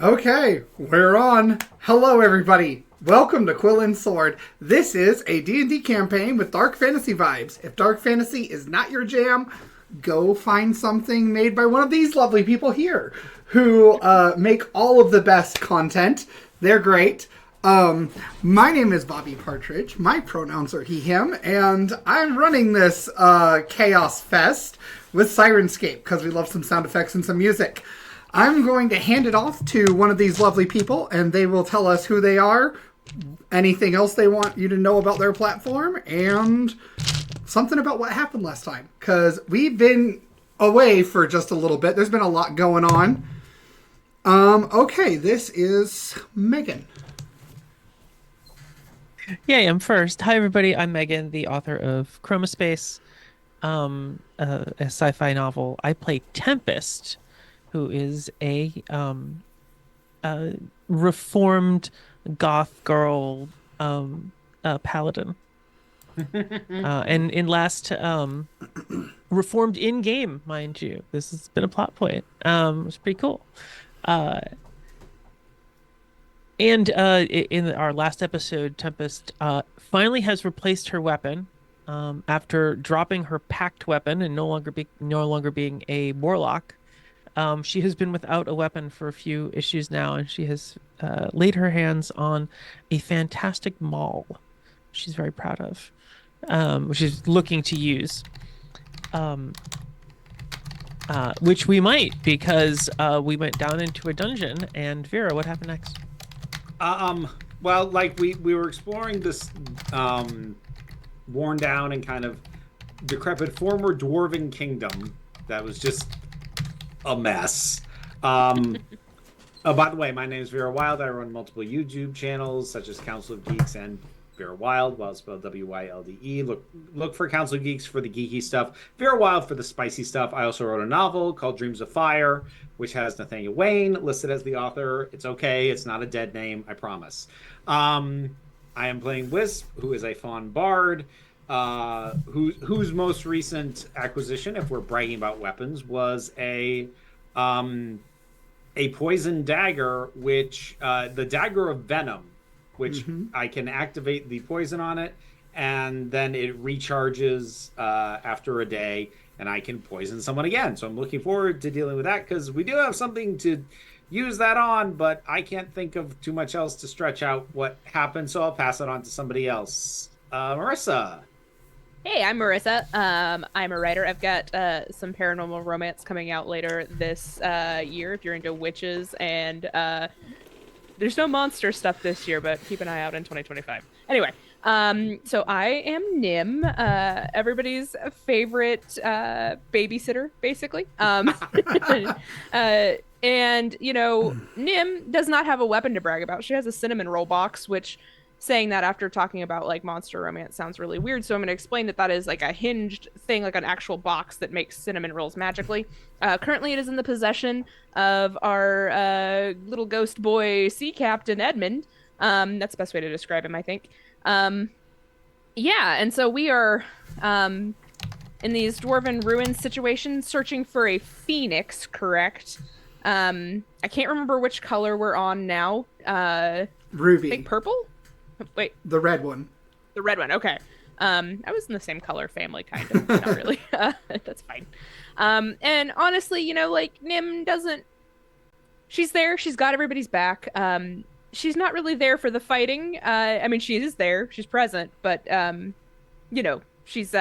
Okay, we're on. Hello, everybody. Welcome to Quill and Sword. This is a D&D campaign with dark fantasy vibes. If dark fantasy is not your jam, go find something made by one of these lovely people here who make all of the best content. They're great. My name is Bobby Partridge. My pronouns are he, him, and I'm running this Chaos Fest with Syrinscape because we love some sound effects and some music. I'm going to hand it off to one of these lovely people, and they will tell us who they are, anything else they want you to know about their platform, and something about what happened last time. Because we've been away for just a little bit. There's been a lot going on. Okay, this is Megan. Yeah, I'm first. Hi, everybody. I'm Megan, the author of Chromospace, a sci-fi novel. I play Tempest, who is a reformed goth girl paladin. And in last reformed in game, mind you. This has been a plot point. It's pretty cool. And in our last episode, Tempest finally has replaced her weapon after dropping her packed weapon and no longer being a warlock. She has been without a weapon for a few issues now, and she has laid her hands on a fantastic maul. She's very proud of, which she's looking to use. Which we might because we went down into a dungeon. And Vera, what happened next? Well, like we were exploring this worn down and kind of decrepit former dwarven kingdom that was just a mess. By the way, my name is Vera Wild. I run multiple YouTube channels such as Council of Geeks and Vera Wild, well spelled W-Y-L-D-E. Look for Council of Geeks for the geeky stuff, Vera Wild for the spicy stuff. I also wrote a novel called Dreams of Fire, which has Nathaniel Wayne listed as the author. It's okay. It's not a dead name. I promise. I am playing Wisp, who is a fawn bard, whose most recent acquisition, if we're bragging about weapons, was a poison dagger, which the dagger of venom, which I can activate the poison on it, and then it recharges after a day, and I can poison someone again. So I'm looking forward to dealing with that, because we do have something to use that on, but I can't think of too much else to stretch out what happened, so I'll pass it on to somebody else. Marissa. Hey, I'm Marissa. I'm a writer. I've got some paranormal romance coming out later this year if you're into witches, and there's no monster stuff this year, but keep an eye out in 2025. Anyway, so I am Nim, everybody's favorite babysitter, basically. And, you know, Nim does not have a weapon to brag about. She has a cinnamon roll box, which saying that after talking about like monster romance sounds really weird. So I'm going to explain that is like a hinged thing, like an actual box that makes cinnamon rolls magically. Currently it is in the possession of our little ghost boy sea captain Edmund. That's the best way to describe him, I think. Yeah, and so we are in these dwarven ruins situations searching for a phoenix, correct? I can't remember which color we're on now. Ruby. I think purple? Wait. The red one. The red one, okay. I was in the same color family, kind of. Not really. That's fine. And honestly, you know, like, Nim doesn't... She's there. She's got everybody's back. She's not really there for the fighting. I mean, she is there. She's present. But, you know, she's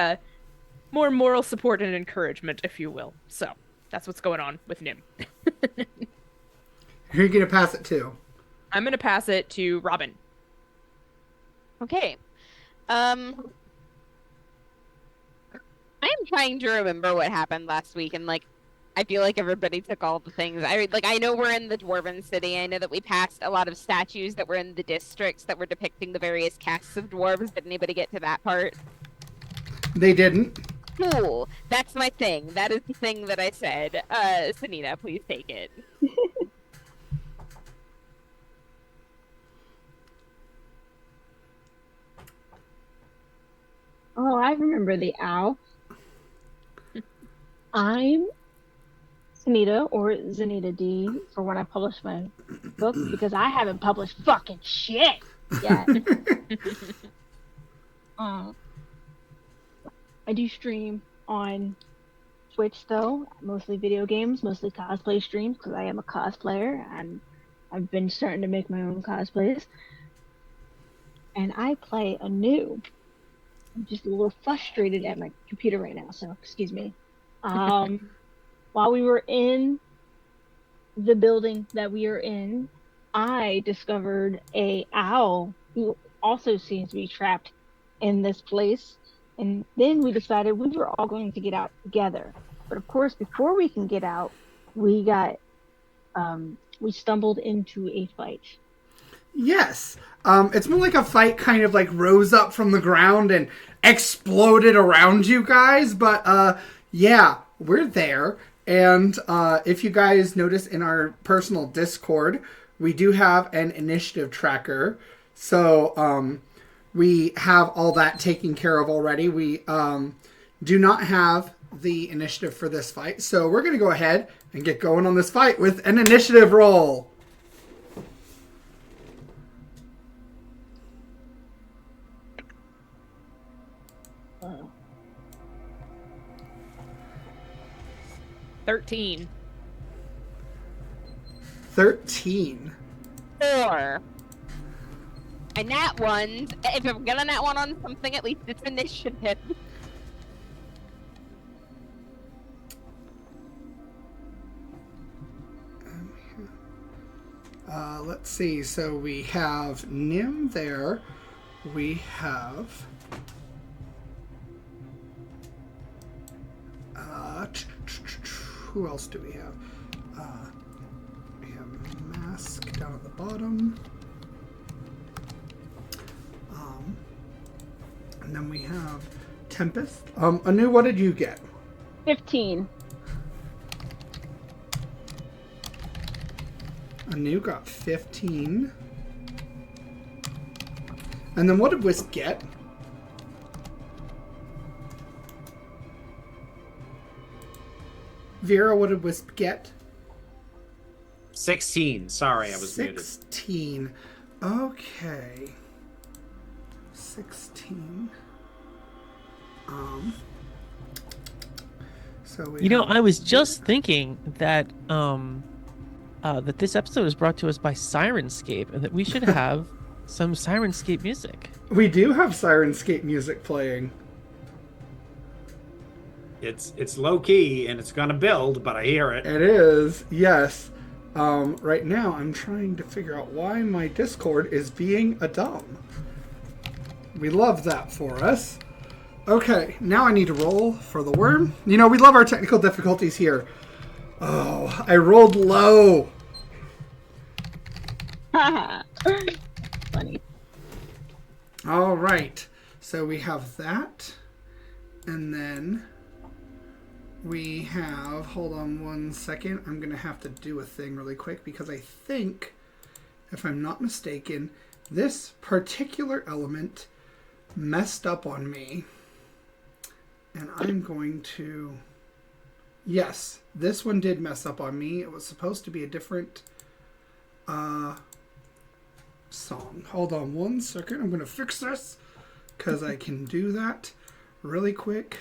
more moral support and encouragement, if you will. So, that's what's going on with Nim. Who are you going to pass it to? I'm going to pass it to Robin. Okay. I'm trying to remember what happened last week, and like I feel like everybody took all the things. I know we're in the Dwarven city. I know that we passed a lot of statues that were in the districts that were depicting the various castes of dwarves. Did anybody get to that part? They didn't. Cool. That's my thing. That is the thing that I said. SENITA, please take it. Oh, I remember the owl. I'm SENITA or Zenita D for when I publish my book because I haven't published fucking shit yet. I do stream on Twitch though, mostly video games, mostly cosplay streams because I am a cosplayer and I've been starting to make my own cosplays. And I play a new. I'm just a little frustrated at my computer right now, so excuse me. While we were in the building that we are in, I discovered a owl who also seems to be trapped in this place. And then we decided we were all going to get out together. But of course, before we can get out, we stumbled into a fight. Yes. It's more like a fight kind of like rose up from the ground and exploded around you guys. But yeah, we're there. And if you guys notice in our personal Discord, we do have an initiative tracker. So we have all that taken care of already. We do not have the initiative for this fight. So we're going to go ahead and get going on this fight with an initiative roll. Uh, 13. 13. 4. And that one, if I'm gonna nat one on something, at least it's initiative. Let's see. So we have Nim there. We have... who else do we have? We have Mask down at the bottom. And then we have Tempest. Anu, what did you get? 15. Anu got 15. And then what did Wisp get? Vera, what did Wisp get? 16. Sorry, I was muted. 16. Okay. 16. So we I was just thinking that that this episode is brought to us by Syrinscape, and that we should have some Syrinscape music. we do have Syrinscape music playing. It's low key and it's gonna build, but I hear it. It is, yes. Right now I'm trying to figure out why my Discord is being a dumb. We love that for us. Okay, now I need to roll for the worm. We love our technical difficulties here. Oh, I rolled low. Funny. All right, so we have that. And then we have, hold on one second. I'm going to have to do a thing really quick because I think, if I'm not mistaken, this particular element messed up on me. And I'm going to... Yes, this one did mess up on me. It was supposed to be a different song. Hold on one second. I'm going to fix this because I can do that really quick.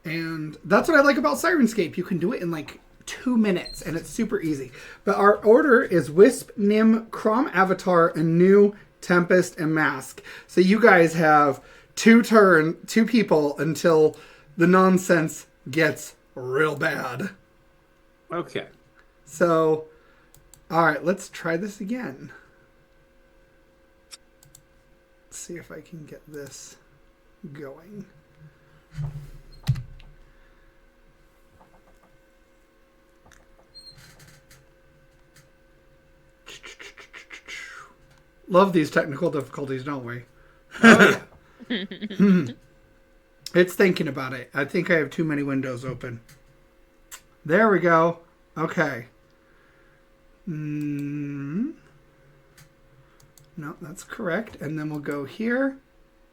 And that's what I like about Syrinscape. You can do it in like 2 minutes and it's super easy. But our order is Wisp, Nim, Crom Avatar, Anu, Tempest, and Mask. So you guys have two people until the nonsense gets real bad. Okay. So, all right, let's try this again. Let's see if I can get this going. Love these technical difficulties, don't we? Oh, yeah. It's thinking about it. I think I have too many windows open. There we go. Okay. No, that's correct. And then we'll go here.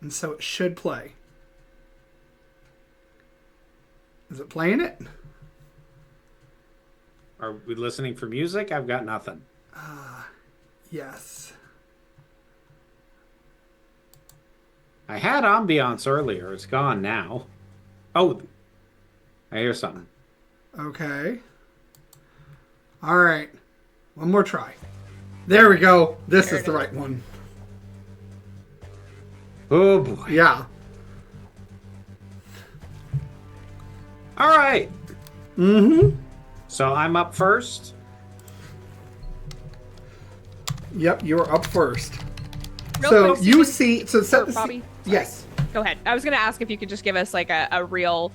And so it should play. Is it playing it? Are we listening for music? I've got nothing. Yes. I had ambiance earlier. It's gone now. Oh, I hear something. Okay. All right. One more try. There we go. This is the right one. Oh boy. Yeah. All right. Mm-hmm. So I'm up first. Yep, you're up first. Real So quick, you Steven, see, so set or the Bobby, yes. Go ahead. I was gonna ask if you could just give us like a real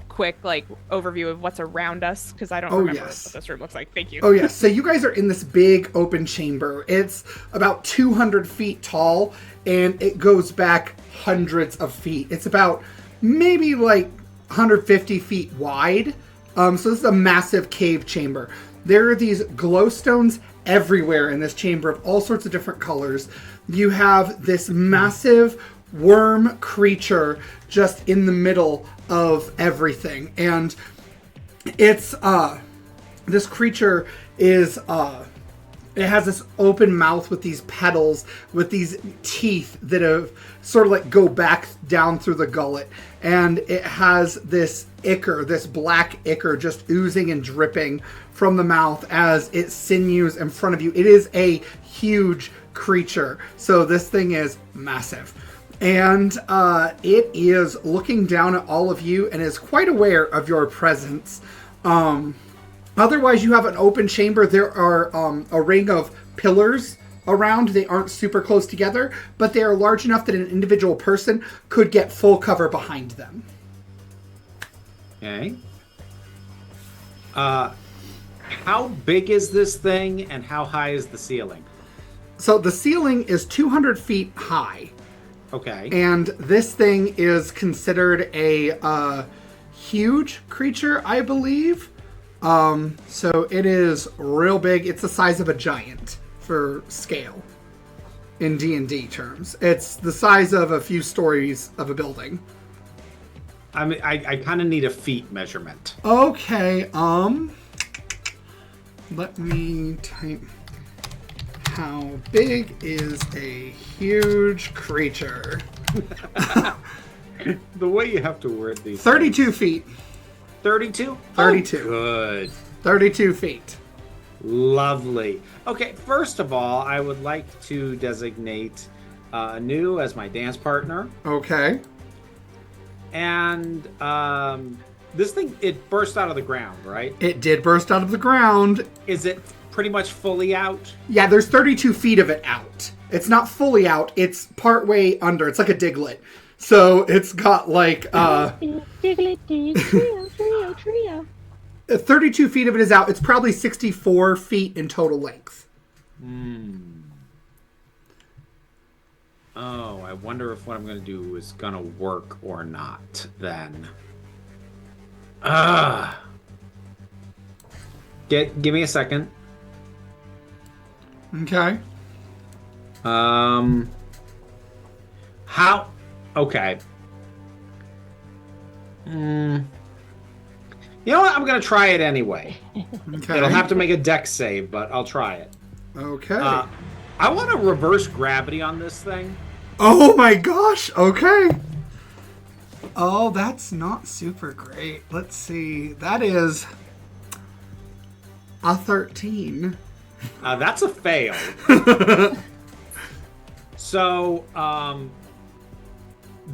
quick like overview of what's around us because I don't remember yes. what this room looks like. Thank you. Oh yes. So you guys are in this big open chamber. It's about 200 feet tall, and it goes back hundreds of feet. It's about maybe like 150 feet wide. So this is a massive cave chamber. There are these glowstones everywhere in this chamber of all sorts of different colors. You have this massive worm creature just in the middle of everything, and it's this creature is it has this open mouth with these petals, with these teeth that have sort of like go back down through the gullet, and it has this ichor, this black ichor just oozing and dripping from the mouth as it sinews in front of you. It is a huge creature, so this thing is massive. And it is looking down at all of you and is quite aware of your presence. Otherwise, you have an open chamber. There are a ring of pillars around. They aren't super close together, but they are large enough that an individual person could get full cover behind them. Okay. How big is this thing, and how high is the ceiling? So the ceiling is 200 feet high. Okay. And this thing is considered a huge creature, I believe. So it is real big. It's the size of a giant for scale in D&D terms. It's the size of a few stories of a building. I mean, I kind of need a feet measurement. Okay, let me type. How big is a huge creature? The way you have to word these. 32 feet. 32? 32. Oh, good. 32 feet. Lovely. Okay, first of all, I would like to designate Anu as my dance partner. Okay. And this thing, it burst out of the ground, right? It did burst out of the ground. Is it pretty much fully out? Yeah, there's 32 feet of it out. It's not fully out. It's partway under. It's like a diglet. So it's got like... Diglett, trio. 32 feet of it is out. It's probably 64 feet in total length. Oh, I wonder if what I'm going to do is going to work or not then. Give me a second. Okay. How? Okay. You know what? I'm going to try it anyway. Okay. It'll have to make a dex save, but I'll try it. Okay. I want to reverse gravity on this thing. Oh my gosh. Okay. Oh, that's not super great. Let's see. That is a 13. That's a fail. So,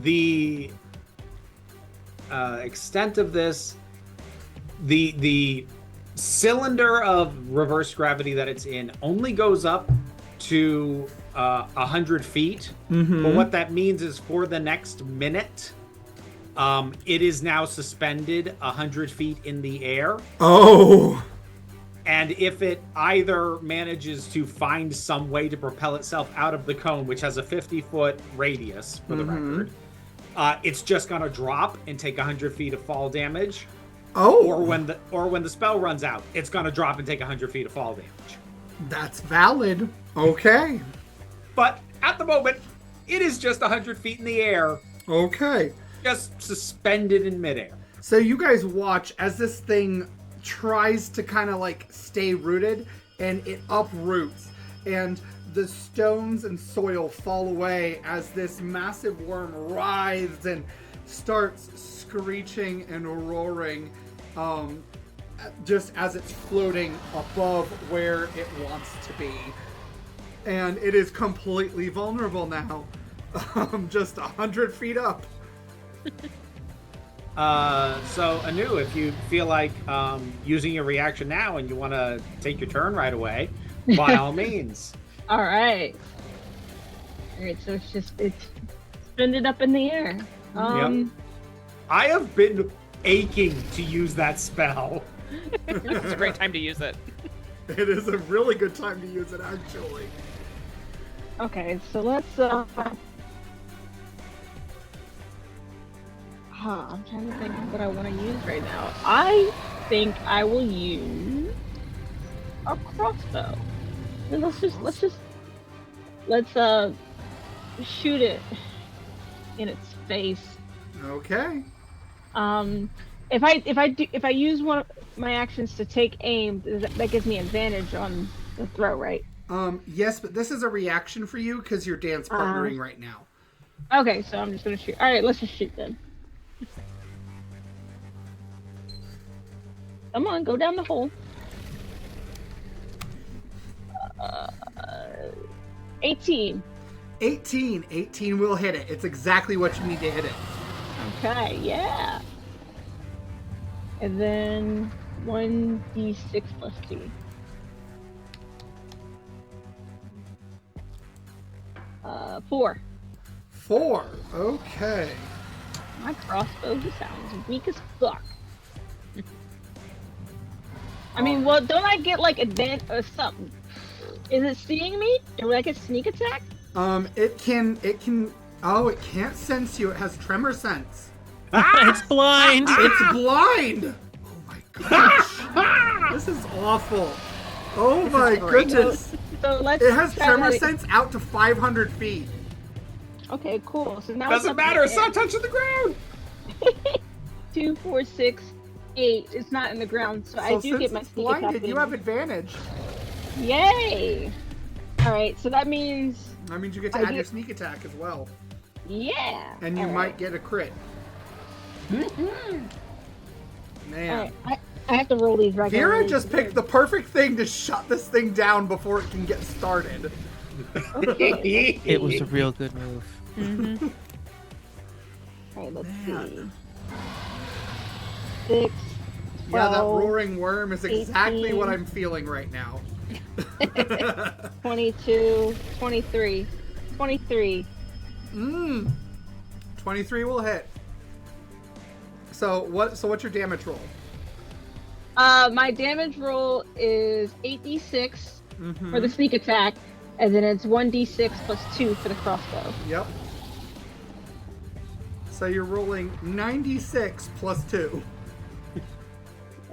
the extent of this, the cylinder of reverse gravity that it's in only goes up to 100 feet. Mm-hmm. But what that means is for the next minute, it is now suspended 100 feet in the air. Oh. And if it either manages to find some way to propel itself out of the cone, which has a 50-foot radius for the record, it's just going to drop and take 100 feet of fall damage. Oh. Or when the spell runs out, it's going to drop and take 100 feet of fall damage. That's valid. Okay. But at the moment, it is just 100 feet in the air, Okay. just suspended in midair. So you guys watch as this thing tries to kind of like stay rooted, and it uproots, and the stones and soil fall away as this massive worm writhes and starts screeching and roaring, just as it's floating above where it wants to be. And it is completely vulnerable now. Just 100 feet up. So Anu, if you feel like using your reaction now and you want to take your turn right away, by all means. All right. So it's spin it up in the air. Yep. I have been aching to use that spell. It's a great time to use it. It is a really good time to use it, actually. Okay, so let's I'm trying to think of what I want to use right now. I think I will use a crossbow. And let's shoot it in its face. Okay. If I use one of my actions to take aim, that gives me advantage on the throw, right? Yes, but this is a reaction for you because you're dance partnering right now. Okay, so I'm just gonna shoot. All right, let's just shoot then. Come on, go down the hole. 18. 18 will hit it. It's exactly what you need to hit it. Okay, yeah. And then 1d6 plus 2. 4. 4. Okay. My crossbow sounds weak as fuck. I mean, well, don't I get like advantage or something? Is it seeing me? Do I get sneak attack? It can. Oh, it can't sense you. It has tremor sense. It's blind. It's blind. Oh my gosh. This is awful. Oh my goodness. So let's. It has try tremor that. sense out to 500 feet. Okay, cool. So now Doesn't matter. It's not touching the ground. 2, 4, 6, 8. It's not in the ground, so I do since get my it's sneak blinded, attack. you have advantage. Yay! All right, so that means. That means you get to add your sneak attack as well, Yeah. and you All might right. get a crit. Man. All right, I have to roll these regularly. Vera just picked the perfect thing to shut this thing down before it can get started. It was a real good move. Mm-hmm. All right, let's Man. see. 6. Yeah, that 12, roaring worm is exactly 18. what I'm feeling right now. 22, 23, 23. 23 will hit. So what's your damage roll? My damage roll is 8d6 for the sneak attack, and then it's 1d6 plus 2 for the crossbow. Yep. So you're rolling 96 plus 2.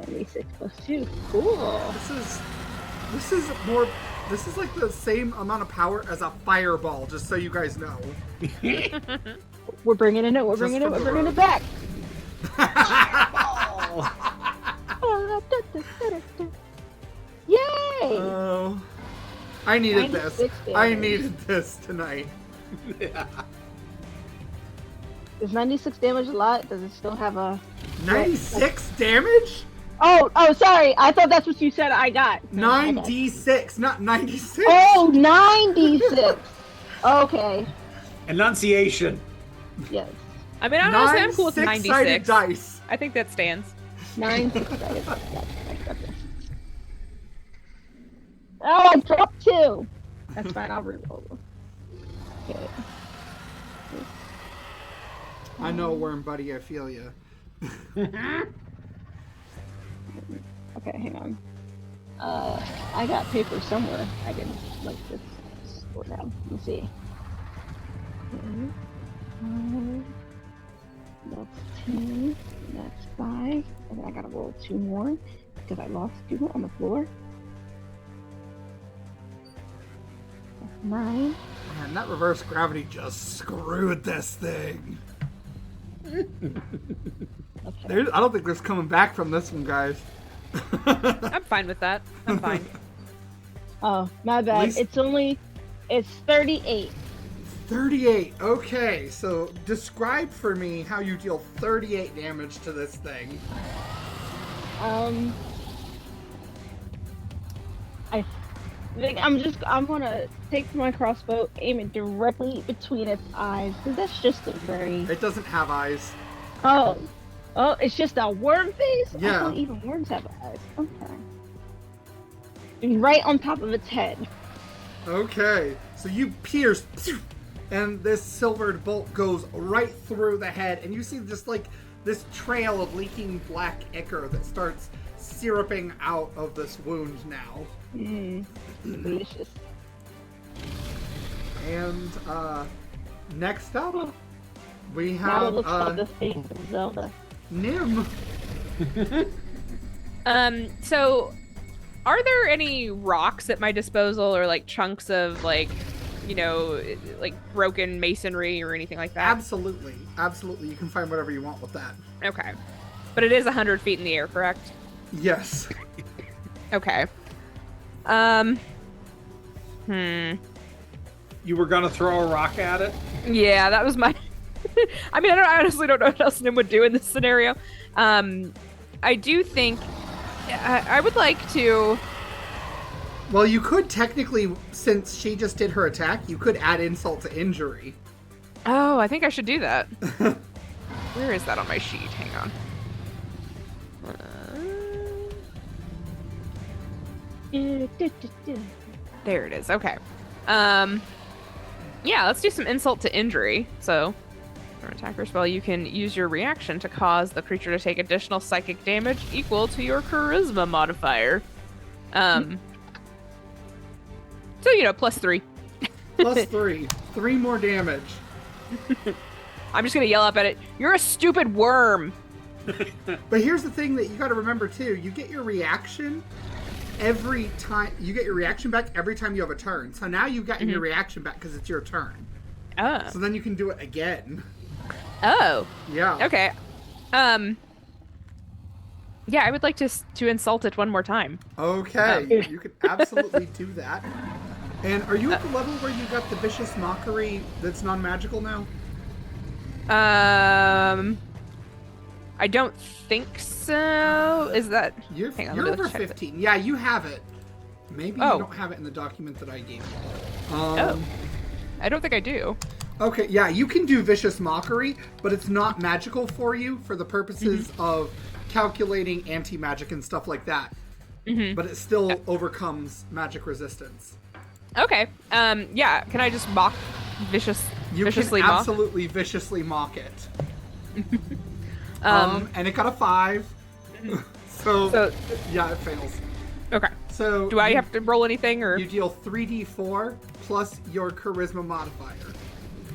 96 plus 2. Cool. This is like the same amount of power as a fireball, just so you guys know. We're bringing it in. We're bringing it back. Yay! Oh, I needed this. 96 I damage. needed this tonight. Is 96 damage a lot? Does it still have a 96 damage? Oh, sorry. I thought that's what you said I got. 9d6, not 96. Oh, 96. Okay. Enunciation. Yes. I mean, honestly, I'm cool with 96 96. dice. I think that stands. 9 6. Oh, I dropped 2. That's fine. I'll reroll. Okay. I know, worm buddy. I feel you. Okay, hang on. I got paper somewhere. I can like just sort down. Let me see. That's 10. That's 5. And then I gotta roll 2 more because I lost 2 on the floor. That's 9. Man, that reverse gravity just screwed this thing. Okay. I don't think there's coming back from this one, guys. I'm fine with that. I'm fine. Oh, my bad. least- It's 38. 38. Okay, so describe for me how you deal 38 damage to this thing. I think I'm gonna take my crossbow, aim it directly between its eyes, because that's just a very... It doesn't have eyes. Oh, it's just a worm face? Yeah. I thought even worms have eyes. Okay. And right on top of its head. Okay, so you pierce, and this silvered bolt goes right through the head, and you see just like this trail of leaking black ichor that starts syruping out of this wound now. Delicious. And next up, we Now it have looks like the face of Zelda. Nim. So are there any rocks at my disposal or like chunks of like, like broken masonry or anything like that? Absolutely, absolutely. You can find whatever you want with that. Okay. But it is 100 feet in the air, correct? Yes. Okay. You were gonna throw a rock at it? Yeah, that was my... I mean, I honestly don't know what else Nim would do in this scenario. I do think... I would like to... Well, you could technically, since she just did her attack, you could add insult to injury. Oh, I think I should do that. Where is that on my sheet? Hang on. There it is. Okay. Yeah, let's do some insult to injury. So, from attacker spell, you can use your reaction to cause the creature to take additional psychic damage equal to your charisma modifier. So, +3. +3. 3 more damage. I'm just gonna yell up at it. You're a stupid worm. But here's the thing that you got to remember too. You get your reaction every time. You get your reaction back every time you have a turn. So now you've gotten your reaction back because it's your turn. Oh. So then you can do it again. Oh. Yeah. Okay. Yeah, I would like to insult it one more time. Okay. You can absolutely do that. And are you at the level where you got the vicious mockery that's non-magical now? I don't think so. Is that... You're Hang on, let me over check 15. Yeah, you have it. Maybe you don't have it in the document that I gave you. I don't think I do. Okay, yeah, you can do vicious mockery, but it's not magical for you for the purposes of calculating anti-magic and stuff like that. But it still overcomes magic resistance. Okay. Yeah. Can I just mock viciously can mock? absolutely viciously mock it. And it got a 5. So yeah, it fails. Okay. So Do I have to roll anything or? You deal 3d4 plus your charisma modifier.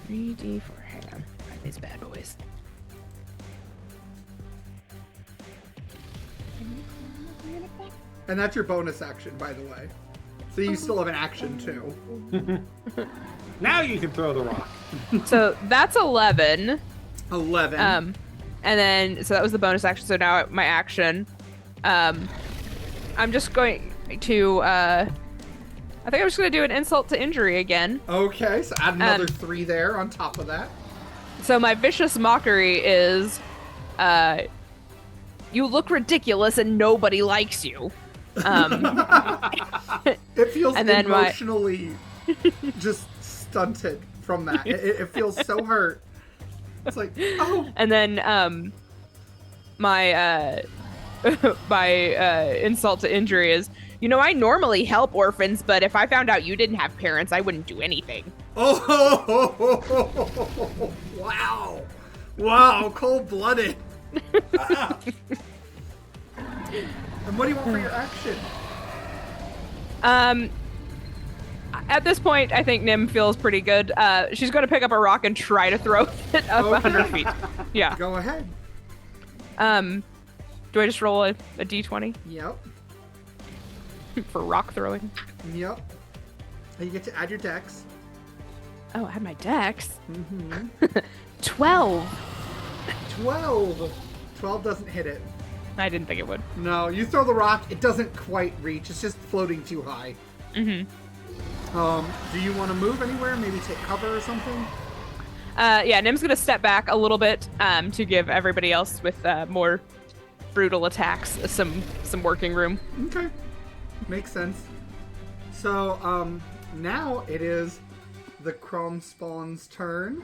3d4. Hang on. These bad boys. And that's your bonus action, by the way. So you still have an action too. Now you can throw the rock. So that's 11. 11. And then so that was the bonus action. So now my action. I'm just going to. I think I'm just going to do an insult to injury again. Okay, so add another 3 there on top of that. So my vicious mockery is, you look ridiculous and nobody likes you. It feels and then emotionally just stunted from that. It feels so hurt. It's like, oh. And then my my insult to injury is, I normally help orphans, but if I found out you didn't have parents, I wouldn't do anything. Oh, wow. Wow, cold-blooded. And what do you want for your action? At this point, I think Nim feels pretty good. She's going to pick up a rock and try to throw it up 100 feet. Yeah. Go ahead. Do I just roll a d20? Yep. For rock throwing? Yep. And you get to add your dex. Oh, I had my dex. 12. 12. 12. 12 doesn't hit it. I didn't think it would. No, you throw the rock, it doesn't quite reach. It's just floating too high. Mm-hmm. Do you want to move anywhere? Maybe take cover or something? Yeah, Nim's gonna step back a little bit to give everybody else with more brutal attacks some working room. Okay. Makes sense. So, now it is the Crom Spawn's turn.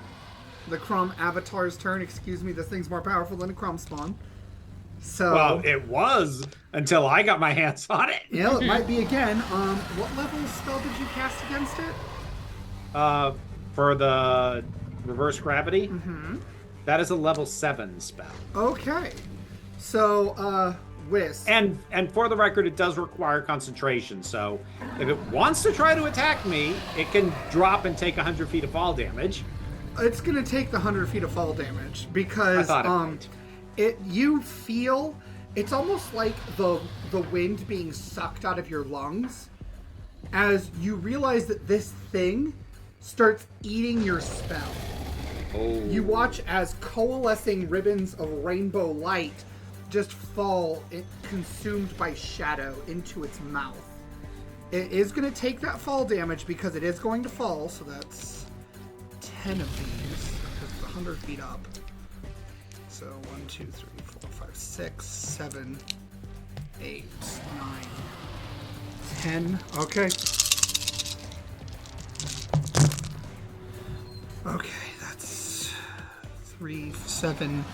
The Crom Avatar's turn. Excuse me, this thing's more powerful than a Crom Spawn. So, Well, it was until I got my hands on it. yeah, it might be again. What level spell did you cast against it? For the reverse gravity, Mm-hmm. that is a level 7 spell. Okay. So, Wisp. And for the record, it does require concentration. So if it wants to try to attack me, it can drop and take 100 feet of fall damage. It's gonna take the 100 feet of fall damage because I thought it might. you feel it's almost like the wind being sucked out of your lungs as you realize that this thing starts eating your spell. Oh. You watch as coalescing ribbons of rainbow light just fall, consumed by shadow, into its mouth. It is going to take that fall damage because it is going to fall, so that's 10 of these. It's 100 feet up. So 1, 2, 3, 4, 5, 6, 7, 8, 9, 10. Okay. Okay, that's 3, 7,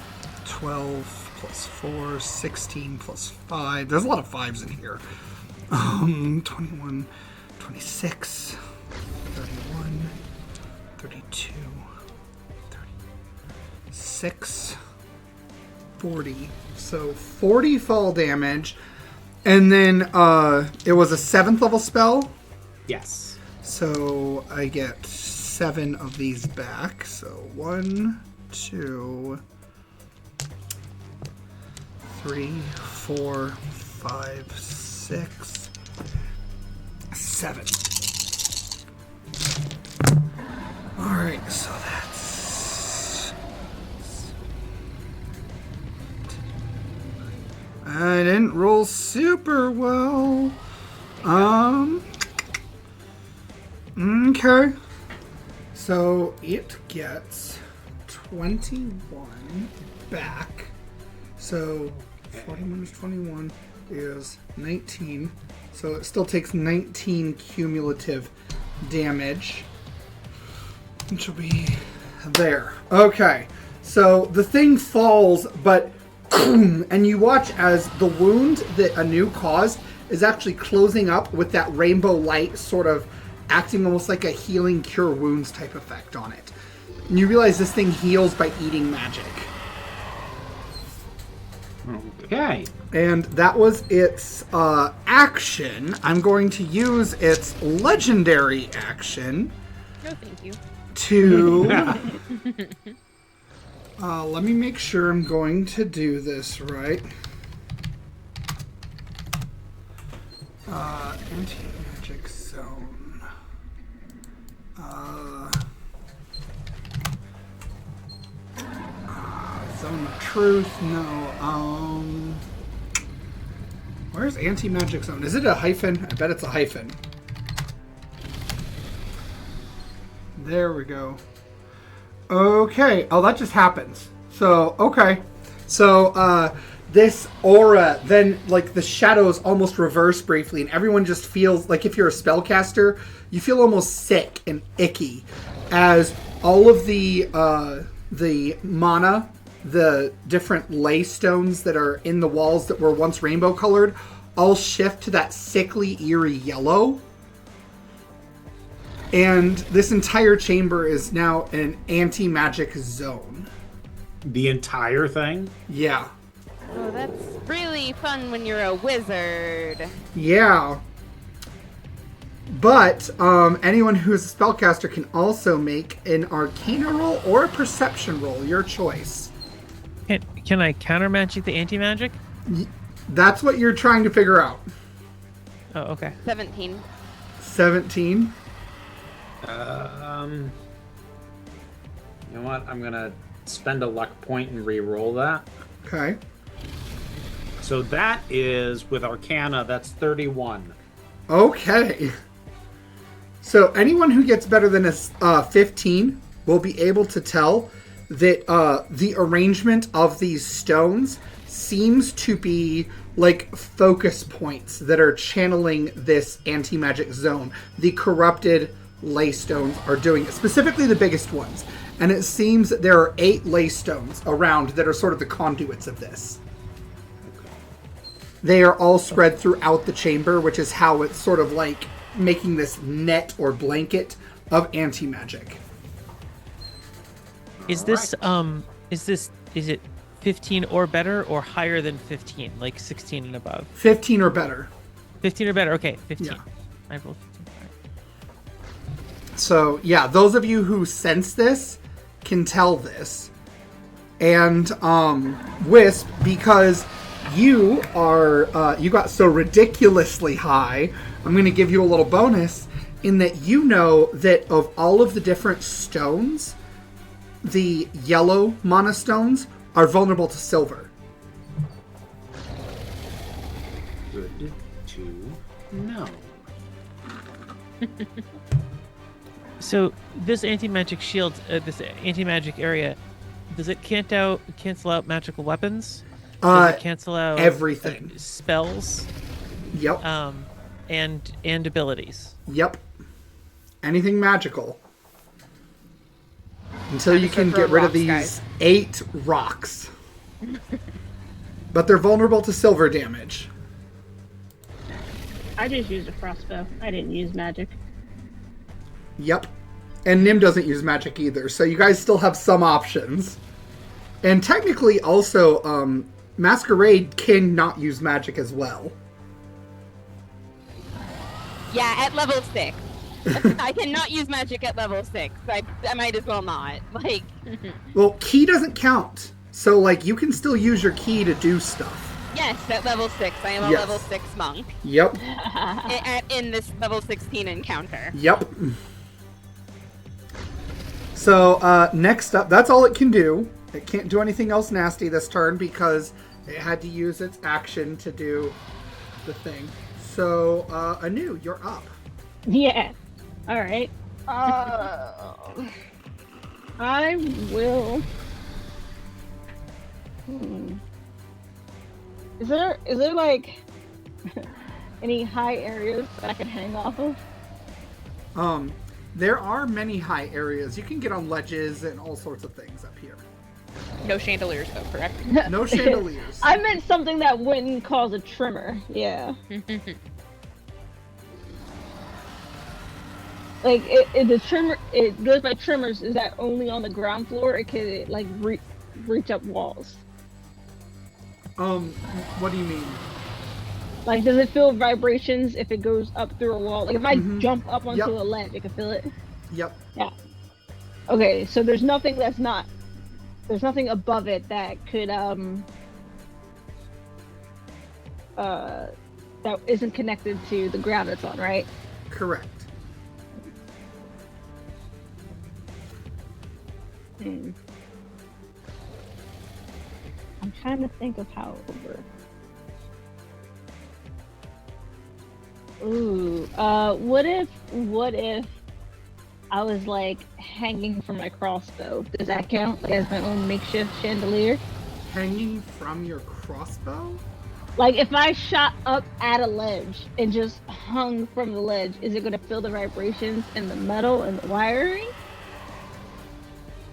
12 plus 4, 16 plus 5. There's a lot of 5s in here. 21, 26, 31, 32, 36, 40. So 40 fall damage. And then it was a 7th level spell. Yes. So I get 7 of these back. So 1, 2, 3, 4, 5, 6, 7. Alright, so that's... I didn't roll super well. Okay. So it gets 21 back. So 40 minus 21 is 19. So it still takes 19 cumulative damage, which will be there. Okay. So the thing falls, but and you watch as the wound that Anu caused is actually closing up with that rainbow light sort of acting almost like a healing cure wounds type effect on it. And you realize this thing heals by eating magic. Okay. And that was its action. I'm going to use its legendary action No, thank you. to... let me make sure I'm going to do this right. Anti-magic zone. Zone of truth, no. Where's anti-magic zone? Is it a hyphen? I bet it's a hyphen. There we go. Okay. Oh, that just happens. So, okay. So, this aura, then, like, the shadows almost reverse briefly, and everyone just feels, like, if you're a spellcaster, you feel almost sick and icky, as all of the mana, the different ley stones that are in the walls that were once rainbow colored, all shift to that sickly, eerie yellow. And this entire chamber is now an anti-magic zone. The entire thing? Yeah. Oh, that's really fun when you're a wizard. Yeah. But anyone who's a spellcaster can also make an Arcana roll or a Perception roll, your choice. Can I counter magic the anti magic? That's what you're trying to figure out. Oh, okay. 17. 17. You know what? I'm gonna spend a luck point and re-roll that. Okay. So that is, with Arcana, that's 31. Okay. So anyone who gets better than a 15 will be able to tell that the arrangement of these stones seems to be like focus points that are channeling this anti-magic zone. The corrupted ley stones are doing it, specifically the biggest ones. And it seems that there are 8 ley stones around that are sort of the conduits of this. They are all spread throughout the chamber, which is how it's sort of like making this net or blanket of anti-magic. Is this is it 15 or better or higher than 15, like 16 and above? 15 or better. 15 or better. Okay, 15. Yeah. I rolled 15. So, yeah, those of you who sense this can tell this. And Wisp, because you are you got so ridiculously high, I'm going to give you a little bonus in that you know that of all of the different stones, the yellow mana stones are vulnerable to silver. Good to know. So this anti-magic shield, this anti-magic area, does it cancel out magical weapons? Does it cancel out everything. Spells? Yep. And abilities. Yep. Anything magical. Until you can get rid of these guys. 8 rocks. But they're vulnerable to silver damage. I just used a crossbow. I didn't use magic. Yep. And Nim doesn't use magic either, so you guys still have some options. And technically also, Masquerade cannot use magic as well. Yeah, at level 6. I cannot use magic at level 6. I might as well not. Like, Well, key doesn't count. So, like, you can still use your key to do stuff. yes, at level 6. I am a Yes. level 6 monk Yep. in this level 16 encounter. Yep. So, next up, that's all it can do. It can't do anything else nasty this turn because it had to use its action to do the thing. So, Anu, you're up. Yeah. All right. I will. Is there like any high areas that I can hang off of? There are many high areas. You can get on ledges and all sorts of things up here. No chandeliers, though, correct? No chandeliers. I meant something that wouldn't cause a tremor. Yeah. Like the tremor, it goes by tremors. Is that only on the ground floor, or can it like reach up walls? What do you mean? Like, does it feel vibrations if it goes up through a wall? Like, if I jump up onto Yep. a ledge, it can feel it. Yep. Yeah. Okay, so there's nothing there's nothing above it that could that isn't connected to the ground it's on, right? Correct. I'm trying to think of how it would work. Ooh, what if I was like hanging from my crossbow? Does that count like as my own makeshift chandelier? Hanging from your crossbow? Like if I shot up at a ledge and just hung from the ledge, is it gonna feel the vibrations in the metal and the wiring?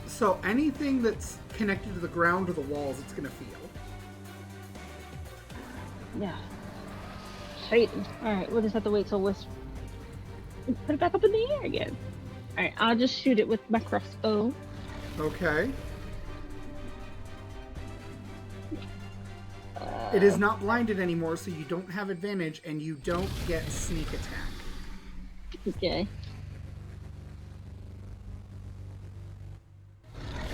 So anything that's connected to the ground or the walls, it's gonna feel. Yeah. Satan. Alright, we'll just have to wait till Wisp put it back up in the air again. Alright, I'll just shoot it with my crossbow. Okay. It is not blinded anymore, so you don't have advantage, and you don't get sneak attack. Okay.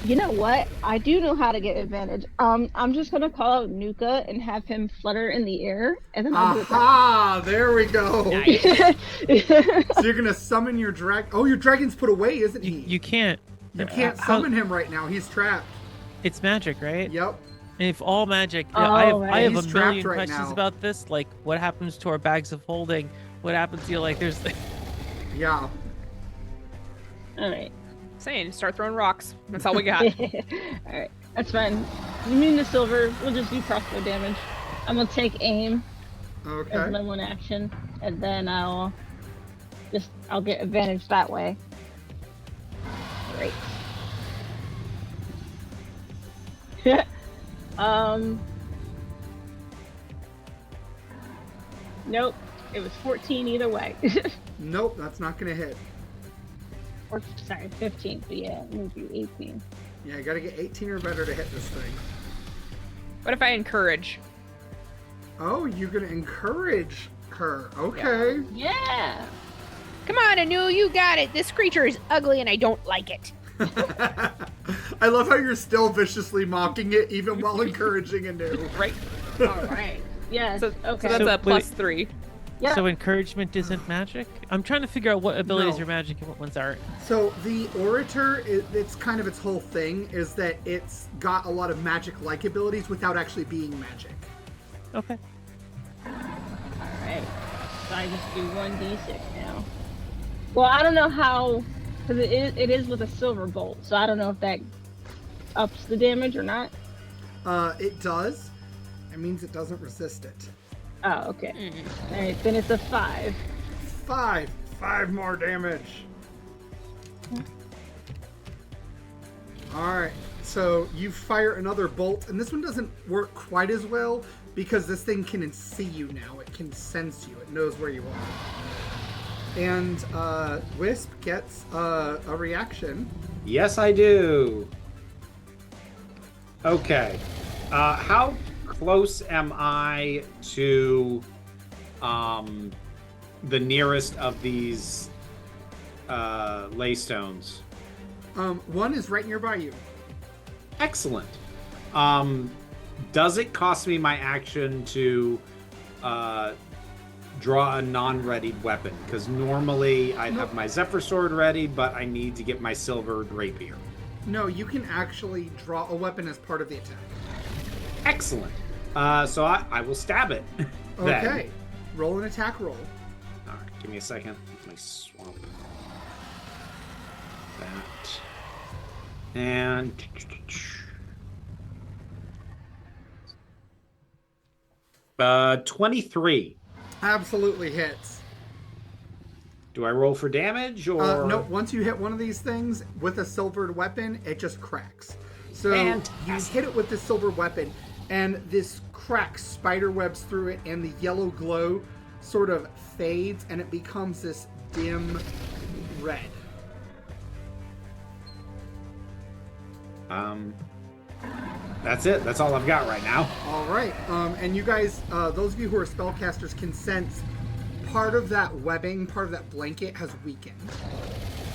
You know what? I do know how to get advantage. I'm just gonna call out Nuka and have him flutter in the air, and then I'll do it. Aha! There we go. Nice. So you're gonna summon your drag. Oh, your dragon's put away, isn't he? You can't. You can't how- summon him right now. He's trapped. It's magic, right? Yep. And if all magic, Oh, I right. have He's a trapped million right questions now. about this. Like, what happens to our bags of holding? What happens to you? Like, there's. Yeah. All right. Saying, start throwing rocks. That's all we got. All right. That's fine. You mean the silver? We'll just do crossbow damage. I'm gonna take aim as Okay. my one action, and then I'll get advantage that way. Great. Nope. It was 14 either way. Nope, that's not gonna hit. Or sorry, 15. But yeah, move you 18. Yeah, you gotta get 18 or better to hit this thing. What if I encourage? Oh, you're gonna encourage her. Okay. Yeah. Come on, Anu, you got it. This creature is ugly and I don't like it. I love how you're still viciously mocking it, even while encouraging anew. Right. All right. Yes. So, okay. so that's a wait. +3. Yeah. So encouragement isn't magic. I'm trying to figure out what abilities No. are magic and what ones aren't. So the orator, it's kind of its whole thing is that it's got a lot of magic-like abilities without actually being magic. Okay. All right. So I just do 1d6 now. Well, I don't know how, because it is with a silver bolt, so I don't know if that ups the damage or not. It does. It means it doesn't resist it. Oh, okay. All right, then it's a 5. 5 more damage. Alright, so you fire another bolt, and this one doesn't work quite as well because this thing can see you now. It can sense you. It knows where you are. And Wisp gets a reaction. Yes, I do. Okay. How close am I to the nearest of these laystones? One is right nearby you. Excellent. Does it cost me my action to draw a non-readied weapon? Because normally I'd have my Zephyr Sword ready, but I need to get my Silver Rapier. No, you can actually draw a weapon as part of the attack. Excellent. So I will stab it. then. Okay. Roll an attack roll. All right, give me a second. Let me swap that. And 23. Absolutely hits. Do I roll for damage or No, once you hit one of these things with a silvered weapon, it just cracks. So Fantastic. you hit it with the silver weapon, and this crack spider webs through it, and the yellow glow sort of fades, and it becomes this dim red. That's it. That's all I've got right now. All right, and you guys, those of you who are spellcasters can sense part of that webbing, part of that blanket has weakened.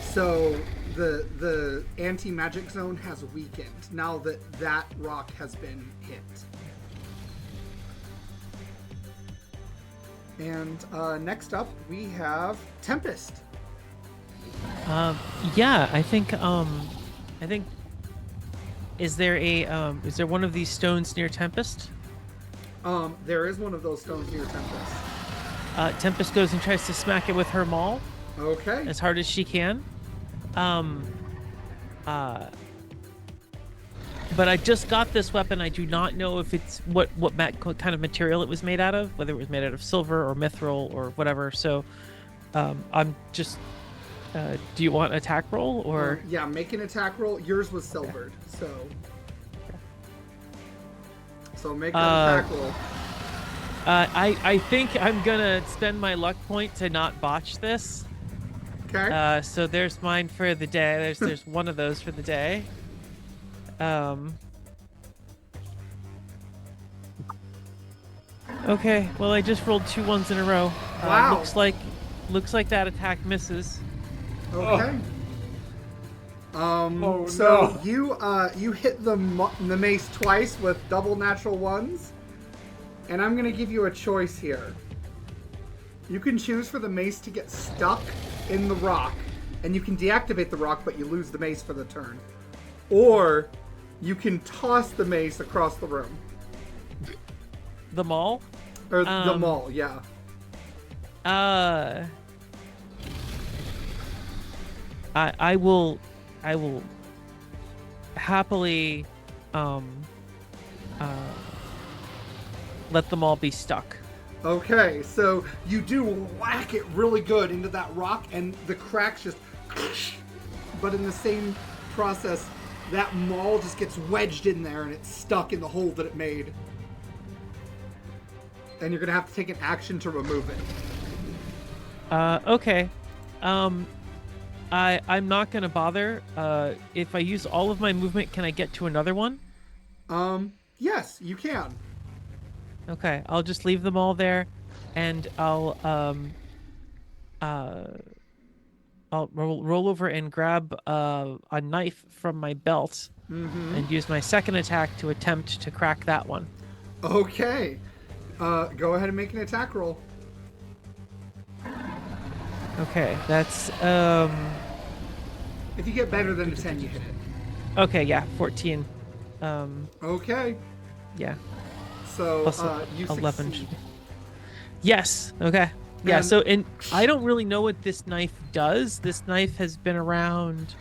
So the anti-magic zone has weakened now that that rock has been hit. And next up we have Tempest. Yeah, I think is there one of these stones near Tempest? There is one of those stones near Tempest. Tempest goes and tries to smack it with her maul Okay. as hard as she can. But I just got this weapon. I do not know if it's what kind of material it was made out of, whether it was made out of silver or mithril or whatever. So I'm just. Do you want an attack roll or? Yeah, make an attack roll. Yours was silvered, so make an attack roll. I think I'm gonna spend my luck point to not botch this. Okay. So there's mine for the day. There's one of those for the day. Okay. Well, I just rolled 2 ones in a row. Wow. Looks like that attack misses. Okay. Oh, So no. you hit the mace twice with double natural ones, and I'm gonna give you a choice here. You can choose for the mace to get stuck in the rock, and you can deactivate the rock, but you lose the mace for the turn. Or you can toss the mace across the room. The mall? Or the mall, yeah. I will happily let them all be stuck. Okay, so you do whack it really good into that rock, and the cracks just... But in the same process, that maul just gets wedged in there, and it's stuck in the hole that it made. And you're going to have to take an action to remove it. Okay. I'm not gonna bother. If I use all of my movement, can I get to another one? Yes, you can. Okay, I'll just leave them all there, and I'll roll over and grab a knife from my belt and use my second attack to attempt to crack that one. Okay. Go ahead and make an attack roll. Okay, that's If you get better than a 10, you hit it. okay, yeah, 14. Okay. Yeah. So, Plus you 11. succeed. Yes. Okay. Yeah. And- So, I don't really know what this knife does. This knife has been around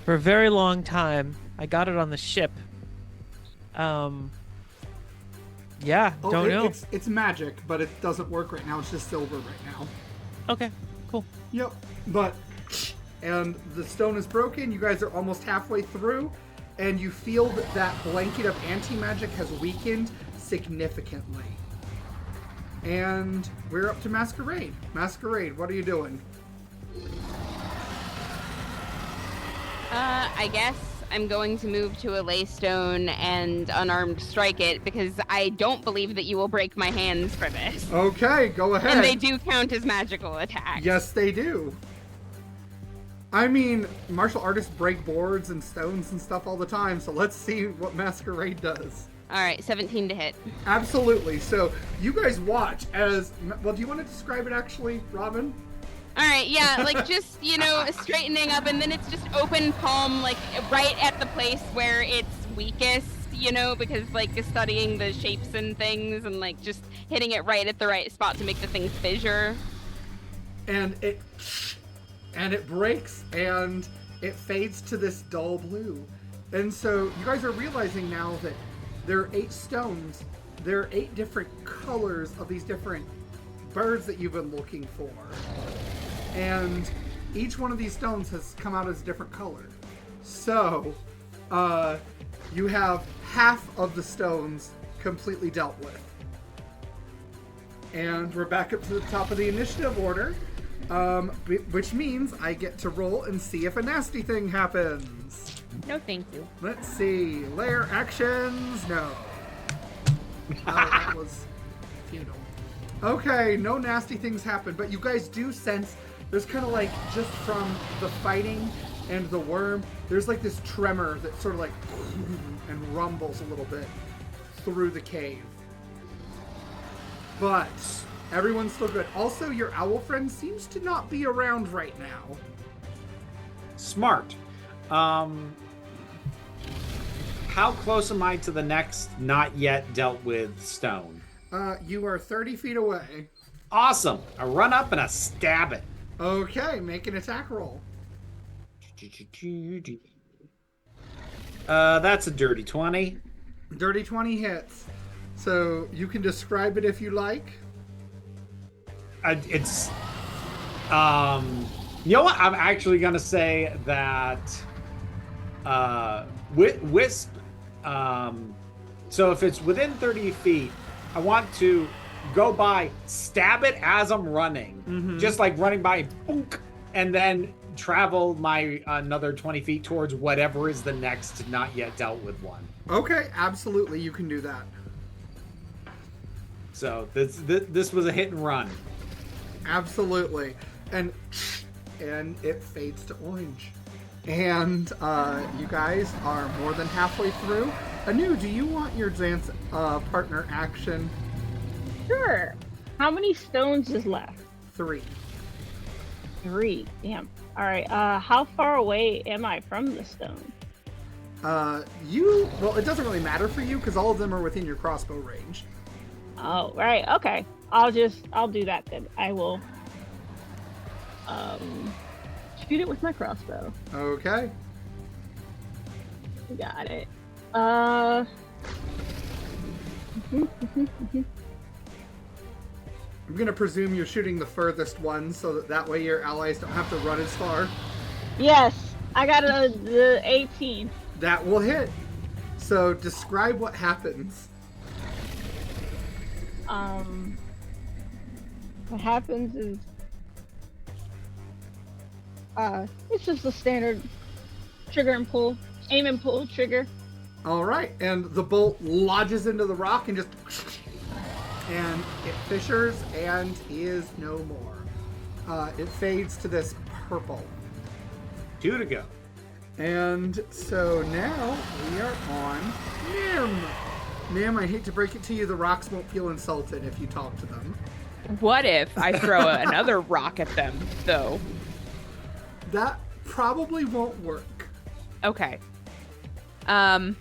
for a very long time. I got it on the ship. Yeah. Oh, Don't know. It's magic, but it doesn't work right now. It's just silver right now. Okay. Cool. Yep. But, and the stone is broken. You guys are almost halfway through, and you feel that that blanket of anti-magic has weakened significantly. And we're up to Masquerade. Masquerade, what are you doing? I guess I'm going to move to a laystone and unarmed strike it because I don't believe that you will break my hands for this. Okay, go ahead. And they do count as magical attacks. Yes, they do. I mean, martial artists break boards and stones and stuff all the time, so let's see what Masquerade does. All right, 17 to hit. Absolutely. So you guys watch as... Well, do you want to describe it actually, Robin? All right, yeah, like just, straightening up, and then it's just open palm, like right at the place where it's weakest, because like studying the shapes and things and like just hitting it right at the right spot to make the thing fissure. And it breaks and it fades to this dull blue. And so you guys are realizing now that there are 8 stones. There are 8 different colors of these different birds that you've been looking for. And each one of these stones has come out as a different color. So, you have half of the stones completely dealt with. And we're back up to the top of the initiative order, which means I get to roll and see if a nasty thing happens. No, thank you. Let's see. Lair actions. No. That was futile. Okay, no nasty things happen, but you guys do sense there's kind of like, just from the fighting and the worm, there's like this tremor that sort of like and rumbles a little bit through the cave. But everyone's still good. Also, your owl friend seems to not be around right now. Smart. How close am I to the next not yet dealt with stone? You are 30 feet away. Awesome. I run up and I stab it. Okay, make an attack roll. That's a dirty 20. Dirty 20 hits. So you can describe it if you like. It's you know what? I'm actually gonna say that Wisp. So if it's within 30 feet, I want to go by, stab it as I'm running, just like running by, boonk, and then travel my another 20 feet towards whatever is the next not yet dealt with one. Okay, absolutely, you can do that. So this was a hit and run. Absolutely, and it fades to orange, and you guys are more than halfway through. Anu, do you want your dance partner action? Sure. How many stones is left? 3. 3. Damn. All right. How far away am I from the stone? Well, it doesn't really matter for you because all of them are within your crossbow range. Oh, right. Okay. I'll do that then. I will shoot it with my crossbow. Okay. Got it. I'm gonna presume you're shooting the furthest one so that way your allies don't have to run as far. Yes, I got the 18. That will hit. So describe what happens. What happens is, it's just a standard trigger and pull, aim and pull trigger. All right, and the bolt lodges into the rock and just, and it fissures and is no more. It fades to this purple. 2 to go. And so now we are on Nim. Nim, I hate to break it to you, the rocks won't feel insulted if you talk to them. What if I throw another rock at them, though? That probably won't work. Okay. I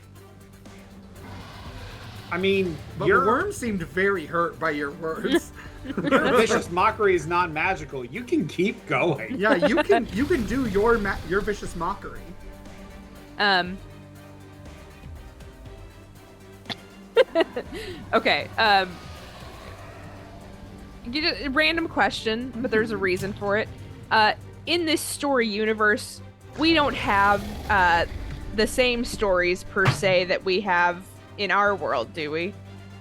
mean, But the worm seemed very hurt by your words. your vicious mockery is not magical. You can keep going. Yeah, you can do your vicious mockery. Okay. A random question, but there's a reason for it. In this story universe, we don't have the same stories per se that we have in our world, do we?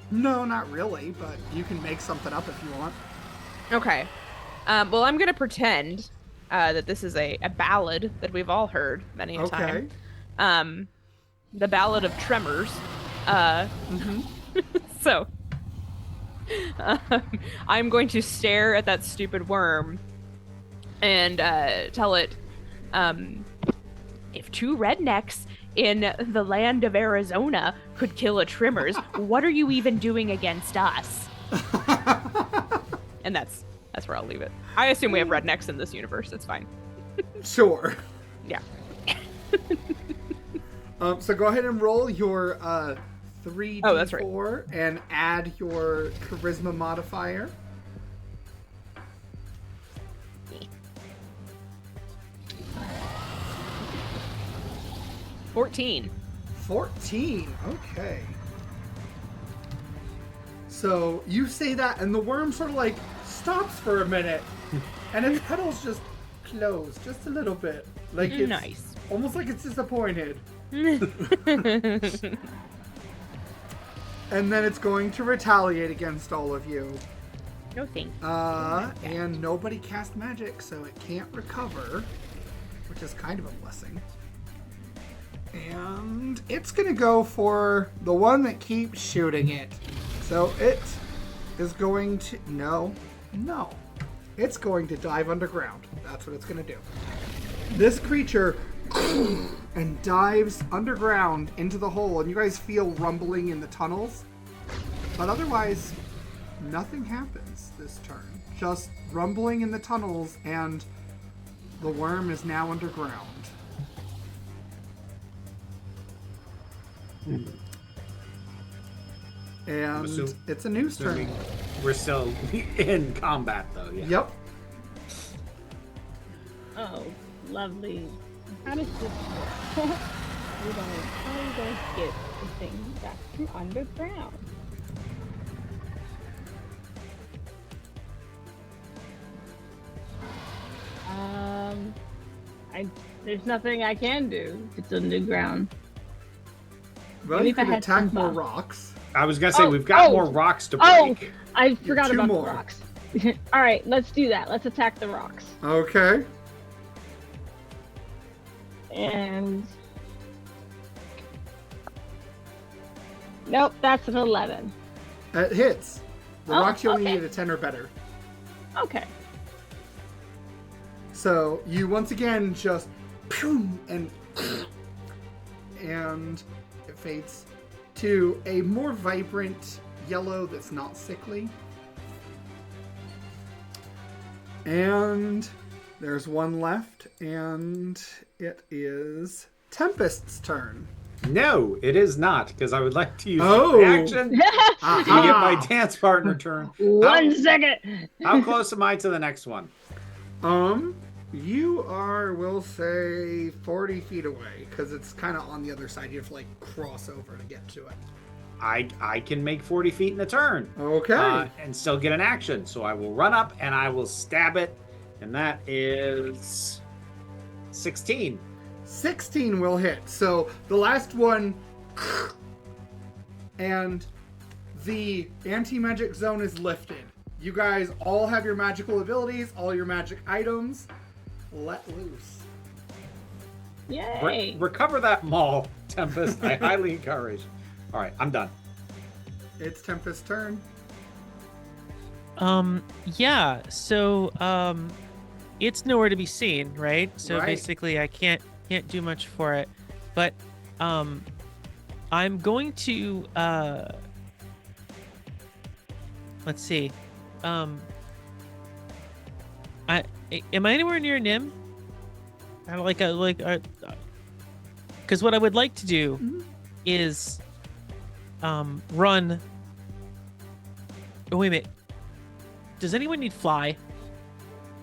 No, not really, but you can make something up if you want. Okay. Well, I'm gonna pretend that this is a ballad that we've all heard many a time. The Ballad of Tremors. So, I'm going to stare at that stupid worm and tell it, if 2 rednecks in the land of Arizona could kill a Tremors, what are you even doing against us? And that's where I'll leave it. I assume we have rednecks in this universe. It's fine. Sure. Yeah. So go ahead and roll your 3d4 Oh, that's right. and add your charisma modifier. $14. 14. Okay. So you say that, and the worm sort of like stops for a minute, and its petals just close just a little bit, like it's Nice. almost like it's disappointed. And then it's going to retaliate against all of you. No thank you. And nobody cast magic, so it can't recover, which is kind of a blessing. And it's gonna go for the one that keeps shooting it. So it is going to, no. It's going to dive underground. That's what it's gonna do. This creature and dives underground into the hole, and you guys feel rumbling in the tunnels. But otherwise, nothing happens this turn. Just rumbling in the tunnels, and the worm is now underground. And it's a news turn. We're still in combat, though. Yeah. Yep. Oh, lovely. How does this work? How are you going to get the thing back from underground? There's nothing I can do. It's underground. Well, Maybe you if I could had attack some more buff. rocks. I was gonna say we've got more rocks to break. I forgot Two about more. the rocks. All right, let's do that. Let's attack the rocks. Okay. And nope, that's an 11. It hits. The Oh, rocks you only okay. need a 10 or better. Okay. So you once again just and it fades to a more vibrant yellow that's not sickly. And there's one left, and it is Tempest's turn. No, it is not, because I would like to use Oh. my action to get my dance partner turn. 1 second. How close am I to the next one? You are, we'll say, 40 feet away, because it's kind of on the other side. You have to, like, cross over to get to it. I can make 40 feet in a turn. Okay. And still get an action. So I will run up and I will stab it. And that is 16. 16 will hit. So the last one, and the anti-magic zone is lifted. You guys all have your magical abilities, all your magic items. Let loose. Yay. Recover that maul, Tempest. I highly encourage. All right, I'm done. It's Tempest's turn. Yeah. So, it's nowhere to be seen, right? So Right. basically, I can't do much for it. But, I'm going to let's see. Am I anywhere near Nim? Because what I would like to do is run. Oh, wait a minute. Does anyone need fly?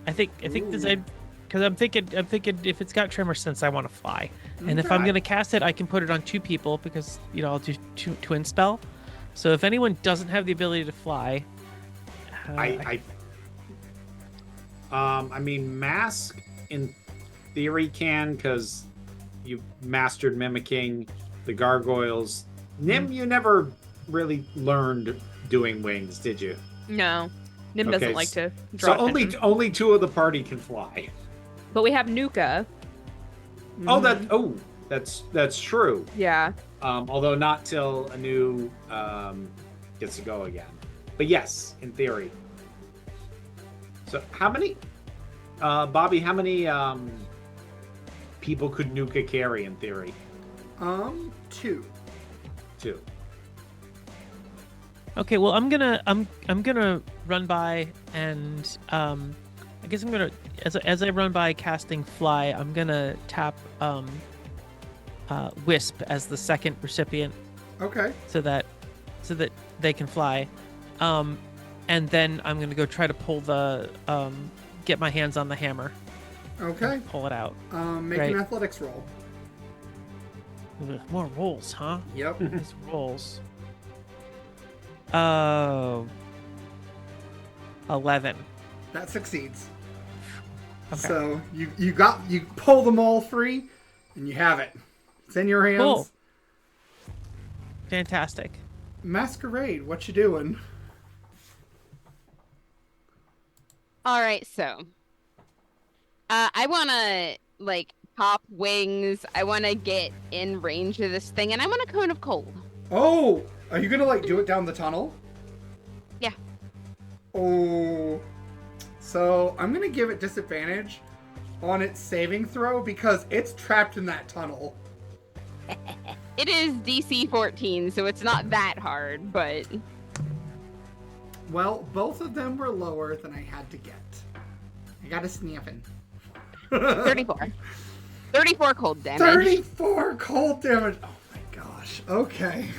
I think because I'm thinking if it's got tremor sense, I want to fly. And if I'm Okay. gonna cast it, I can put it on 2 people because I'll do twin spell. So if anyone doesn't have the ability to fly, I mean, mask in theory can, because you mastered mimicking the gargoyles. Nim, you never really learned doing wings, did you? No. Nim Okay, doesn't like to draw So attention. only 2 of the party can fly. But we have Nuka. That's true. Yeah. Although not till a new gets to go again. But yes, in theory. So how many, Bobby? How many people could Nuka carry in theory? 2. 2. okay. Well, I'm gonna run by and I guess I'm gonna as I run by casting fly, I'm gonna tap Wisp as the second recipient Okay. so that they can fly. And then I'm gonna go try to pull the get my hands on the hammer, Okay. pull it out. Make Right. an athletics roll. Ugh, more rolls, huh? Yep. These rolls. Oh. 11. That succeeds. Okay. So you pull them all free, and you have it. It's in your hands. Cool. Fantastic. Masquerade, what you doing? All right, so I want to pop wings. I want to get in range of this thing, and I want a cone of cold. Oh, are you gonna do it down the tunnel? Yeah. Oh, so I'm gonna give it disadvantage on its saving throw because it's trapped in that tunnel. It is DC 14, so it's not that hard, but Well, both of them were lower than I had to get. I got a sniffing. 34. 34 cold damage. 34 cold damage. Oh my gosh. Okay.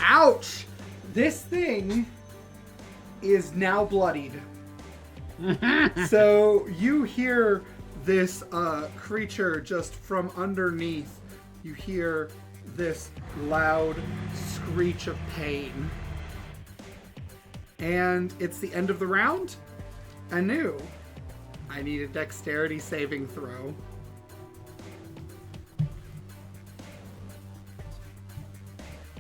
Ouch! This thing is now bloodied. So you hear this creature just from underneath. You hear this loud screech of pain. And it's the end of the round. Anew. I need a dexterity saving throw.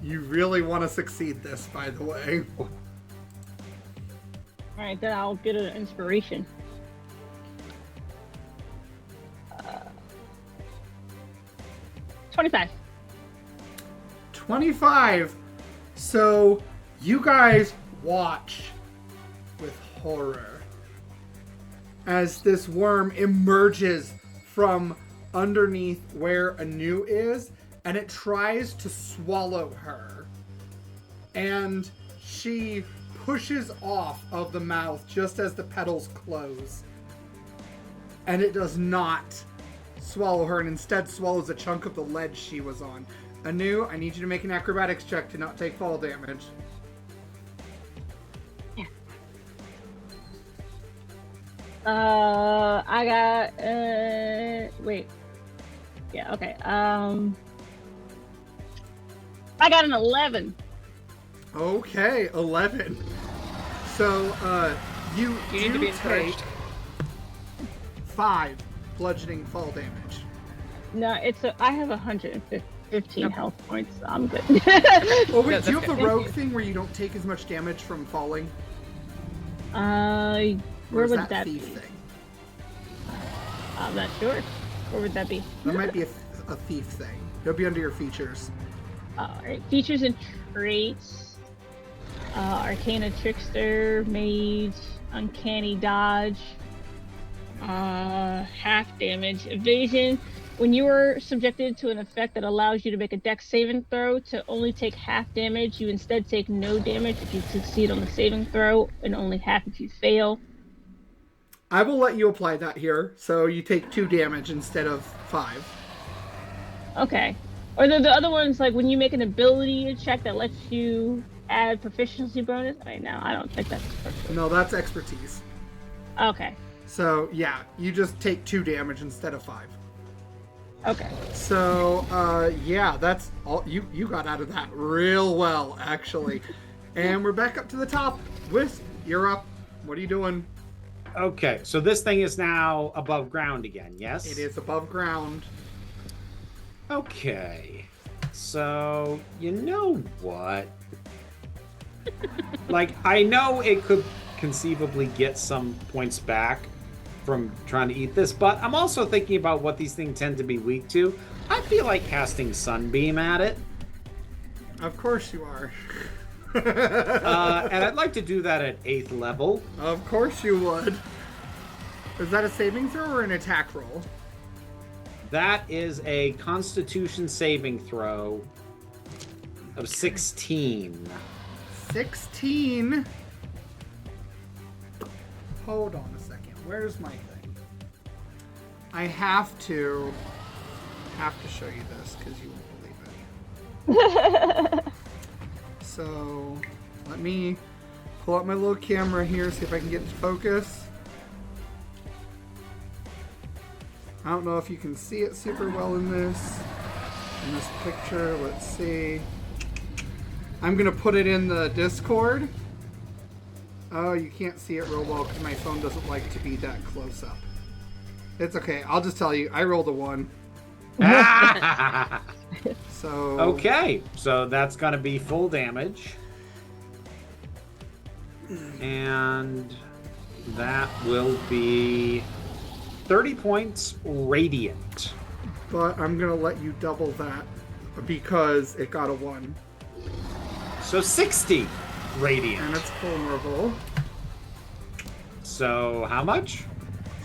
You really want to succeed this, by the way. Alright, then I'll get an inspiration. 25. 25. So you guys watch with horror as this worm emerges from underneath where Anu is, and it tries to swallow her. And she pushes off of the mouth just as the petals close. And it does not swallow her and instead swallows a chunk of the ledge she was on. Anu, I need you to make an acrobatics check to not take fall damage. I got wait. Yeah, okay. I got an 11. Okay, 11. So, you need to be take encouraged. 5 bludgeoning fall damage. No, I have 115 health points, so I'm good. Oh wait, No, do you have that's the good. rogue thing where you don't take as much damage from falling? Where Or is would that that thief be? thing? I'm not sure. Where would that be? That might be a thief thing. It'll be under your features. Alright, features and traits. Arcana Trickster, Mage, Uncanny Dodge, half damage, evasion. When you are subjected to an effect that allows you to make a dex saving throw to only take half damage, you instead take no damage if you succeed on the saving throw and only half if you fail. I will let you apply that here, so you take 2 damage instead of 5. Okay. Or the other one's like when you make an ability check that lets you add proficiency bonus. Right now, I don't think that's perfect. No, that's expertise. Okay. So, yeah, you just take 2 damage instead of 5. Okay. So, yeah, that's all. You got out of that real well, actually. And we're back up to the top. Wisp, you're up. What are you doing? Okay, so this thing is now above ground again, yes? It is above ground. Okay. So, you know what? Like, I know it could conceivably get some points back from trying to eat this, but I'm also thinking about what these things tend to be weak to. I feel like casting Sunbeam at it. Of course you are. And I'd like to do that at 8th level. Of course you would. Is that a saving throw or an attack roll? That is a Constitution saving throw of 16. 16. Hold on a second. Where's my thing? I have to show you this because you won't believe it. So let me pull up my little camera here, see if I can get to focus. I don't know if you can see it super well in this picture. Let's see. I'm gonna put it in the Discord. Oh, you can't see it real well because my phone doesn't like to be that close up. It's okay. I'll just tell you. I rolled a 1. So Okay, so that's going to be full damage. And that will be 30 points radiant. But I'm gonna let you double that because it got a 1. So 60 radiant. And it's vulnerable. So how much?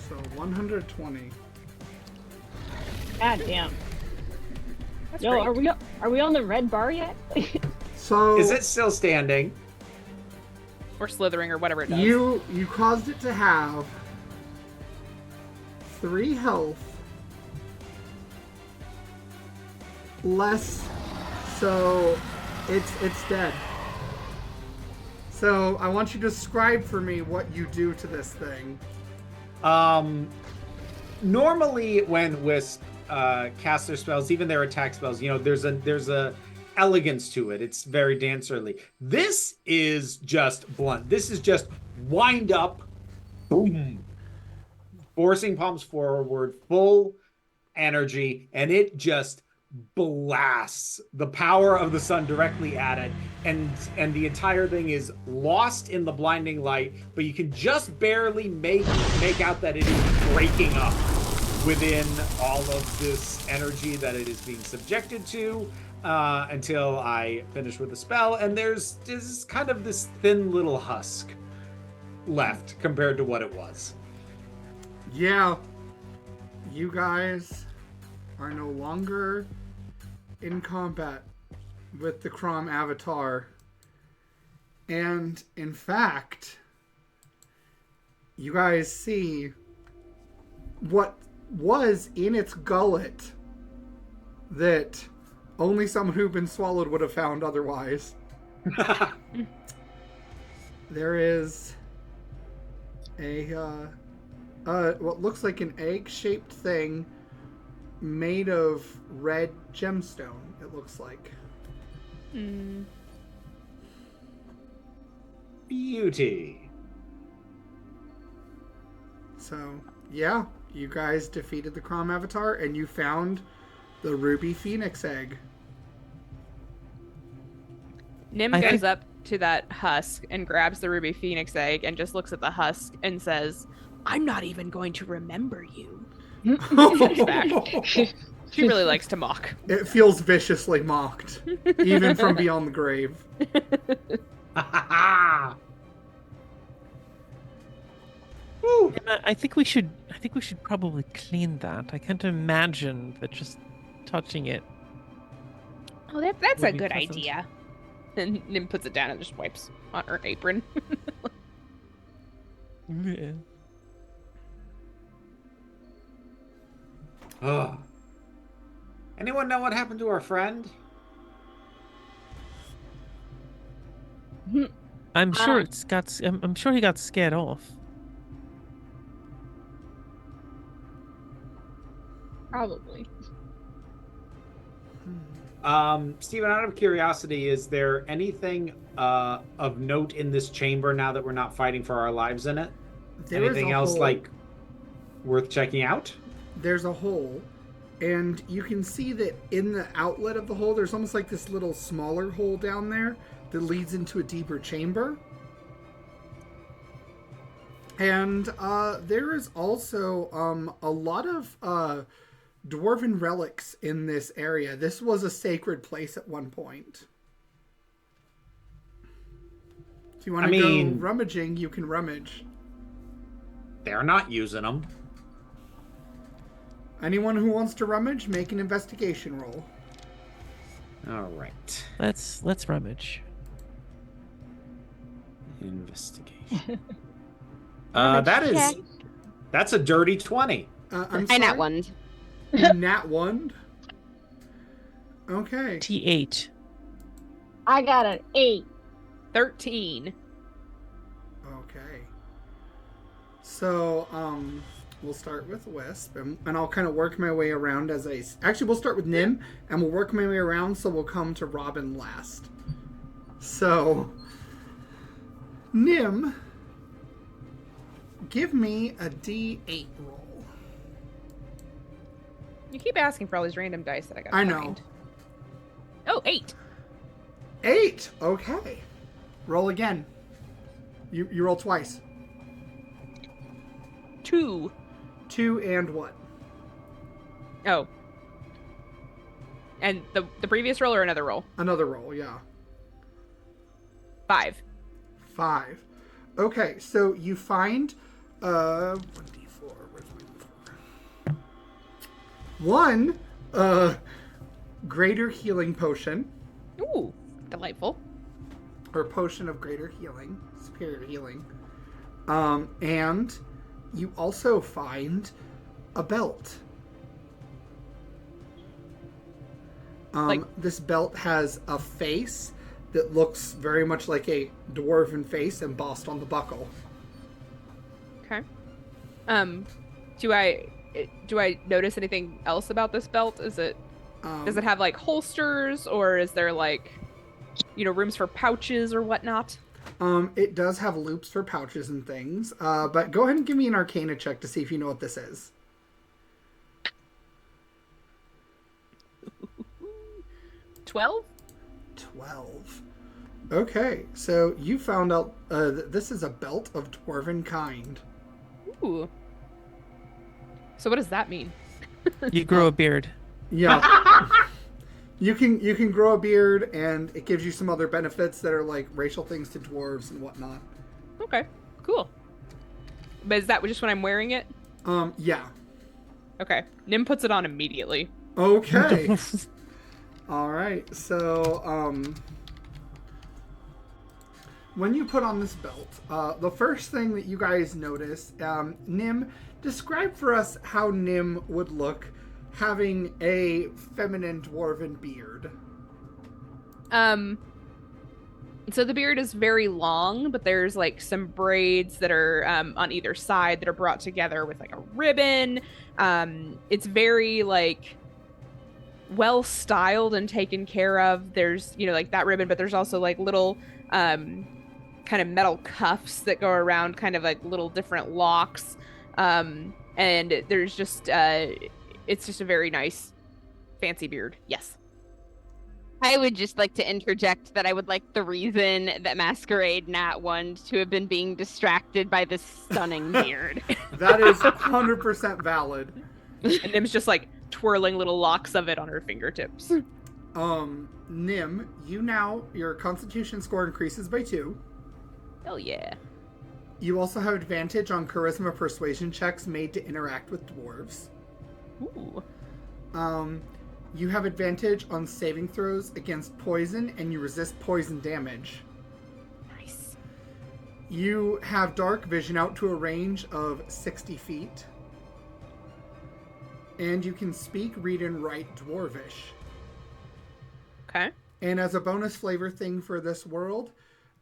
So 120. God damn. That's Yo, great. are we on the red bar yet? So Is it still standing? Or slithering or whatever it does. you caused it to have 3 health less, so it's dead. So I want you to describe for me what you do to this thing. Normally when Wisp cast their spells, even their attack spells, you know, there's a elegance to it. It's very dancerly. This is just blunt. This is just wind up, boom, forcing palms forward, full energy, and it just blasts the power of the sun directly at it, and the entire thing is lost in the blinding light, but you can just barely make out that it is breaking up within all of this energy that it is being subjected to, until I finish with the spell, and there's kind of this thin little husk left compared to what it was. Yeah, you guys are no longer in combat with the Crom Avatar. And in fact, you guys see what was in its gullet that only someone who'd been swallowed would have found otherwise. There is a what looks like an egg-shaped thing made of red gemstone, it looks like. Beauty. So, yeah, you guys defeated the Crom Avatar and you found the Ruby Phoenix egg. Nim goes up to that husk and grabs the Ruby Phoenix egg and just looks at the husk and says, "I'm not even going to remember you." She really likes to mock. It feels viciously mocked, even from beyond the grave. Woo. I think we should probably clean that. I can't imagine that just touching it. Oh, that's would a be good pleasant. idea. And Nim puts it down and just wipes on her apron. Yeah. Ugh. Anyone know what happened to our friend? I'm sure I'm sure he got scared off. Probably. Stephen, out of curiosity, is there anything of note in this chamber now that we're not fighting for our lives in it? There is Anything a else hole. like worth checking out? There's a hole, and you can see that in the outlet of the hole, there's almost like this little smaller hole down there that leads into a deeper chamber. And there is also a lot of dwarven relics in this area. This was a sacred place at one point. If you want to go rummaging, you can rummage. They're not using them. Anyone who wants to rummage, make an investigation roll. All right. Let's rummage. Investigation. That's a dirty 20. I'm I sorry? nat one. You nat one? Okay. T8. I got an 8. 13. Okay. So, we'll start with Wisp, and I'll kind of work my way around as I... Actually, we'll start with Nim, and we'll work my way around, so we'll come to Robin last. So, Nim, give me a D8 roll. You keep asking for all these random dice that I got. I know. Oh, 8. 8! Okay. Roll again. You roll twice. 2. 2 and what? Oh. And the previous roll or another roll? Another roll, yeah. 5. 5. Okay, so you find 1d4. Where's my d4? 1 greater healing potion, Ooh, delightful. or potion of greater healing, superior healing. And you also find a belt. This belt has a face that looks very much like a dwarven face embossed on the buckle. Okay. Do I notice anything else about this belt? Does it have like holsters, or is there like, rooms for pouches or whatnot? It does have loops for pouches and things. But go ahead and give me an Arcana check to see if you know what this is. 12? 12. Okay, so you found out that this is a belt of dwarven kind. Ooh. So what does that mean? You grow a beard. Yeah. You can grow a beard, and it gives you some other benefits that are like racial things to dwarves and whatnot. Okay, cool. But is that just when I'm wearing it? Yeah. Okay. Nim puts it on immediately. Okay. All right. So, when you put on this belt, the first thing that you guys notice, Nim, describe for us how Nim would look having a feminine dwarven beard. So the beard is very long, but there's like some braids that are on either side that are brought together with like a ribbon. It's very like well styled and taken care of. There's, you know, like that ribbon, but there's also like little kind of metal cuffs that go around kind of like little different locks. And there's just it's just a very nice fancy beard. Yes. I would just like to interject that I would like the reason that Masquerade Nat won to have been being distracted by this stunning beard. That is 100% valid. And Nim's just like twirling little locks of it on her fingertips. Nim, your constitution score increases by 2. Hell yeah. You also have advantage on charisma persuasion checks made to interact with dwarves. Ooh. You have advantage on saving throws against poison, and you resist poison damage. Nice. You have dark vision out to a range of 60 feet. And you can speak, read, and write Dwarvish. Okay. And as a bonus flavor thing for this world,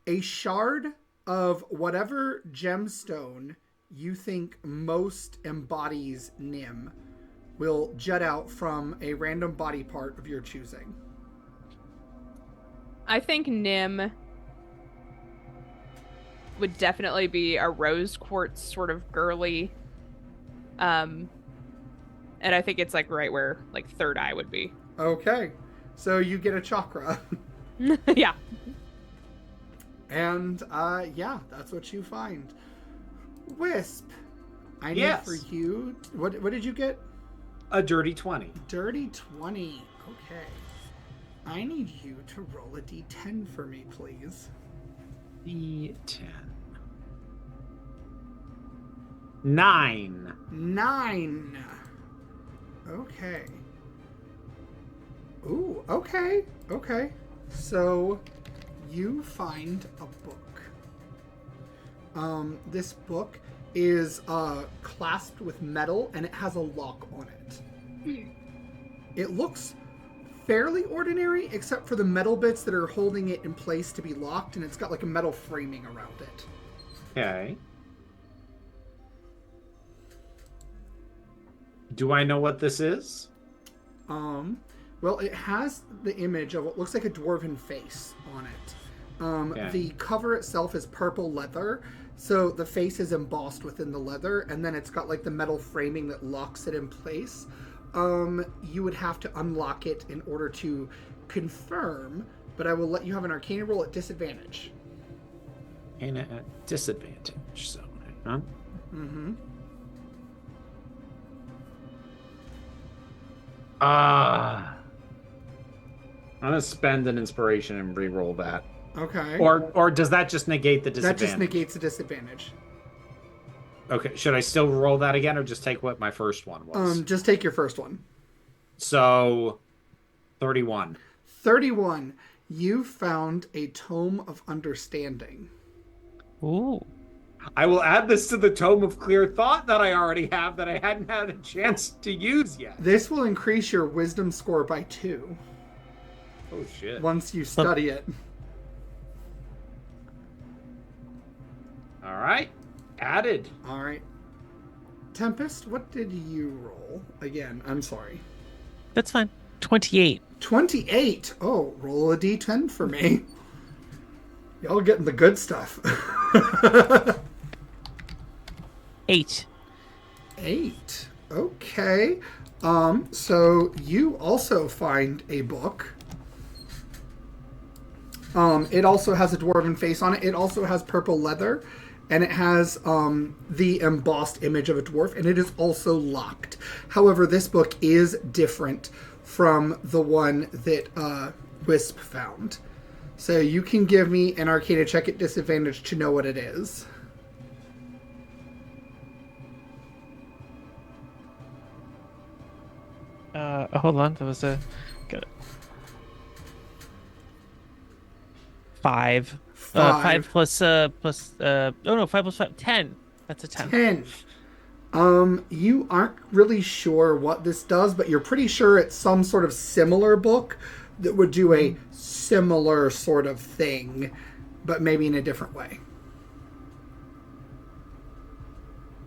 a shard of whatever gemstone you think most embodies Nim will jet out from a random body part of your choosing. I think Nim would definitely be a rose quartz sort of girly. And I think it's like right where like third eye would be. Okay. So you get a chakra. Yeah. And yeah, that's what you find. Wisp, I need Yes. for you. What did you get? A dirty 20. Dirty 20. Okay. I need you to roll a d10 for me, please. D10. 9. 9. Okay. Ooh, okay. Okay. So you find a book. This book is clasped with metal, and it has a lock on it. It looks fairly ordinary, except for the metal bits that are holding it in place to be locked, and it's got like a metal framing around it. Okay. Do I know what this is? Well, it has the image of what looks like a dwarven face on it. Okay. The cover itself is purple leather, so the face is embossed within the leather, and then it's got like the metal framing that locks it in place. You would have to unlock it in order to confirm, but I will let you have an Arcana roll at disadvantage. And at disadvantage, so hang on. Mm-hmm. I'm gonna spend an inspiration and re-roll that. Okay. Or does that just negate the disadvantage? That just negates the disadvantage. Okay, should I still roll that again, or just take what my first one was? Just take your first one. So, 31. 31. You found a Tome of Understanding. Ooh. I will add this to the Tome of Clear Thought that I already have that I hadn't had a chance to use yet. This will increase your wisdom score by 2 Oh, shit. once you study it. All right. Added. All right. Tempest, what did you roll? Again, I'm sorry. That's fine. 28. 28. Oh, roll a d10 for me. Y'all getting the good stuff. 8. 8. Okay. So you also find a book. It also has a dwarven face on it. It also has purple leather, and it has the embossed image of a dwarf, and it is also locked. However, this book is different from the one that Wisp found. So you can give me an Arcana check at disadvantage to know what it is. Hold on. That was a... Got it. 5. 5 plus oh no, 5 plus 5, 10. That's a 10. 10. You aren't really sure what this does, but you're pretty sure it's some sort of similar book that would do a similar sort of thing, but maybe in a different way.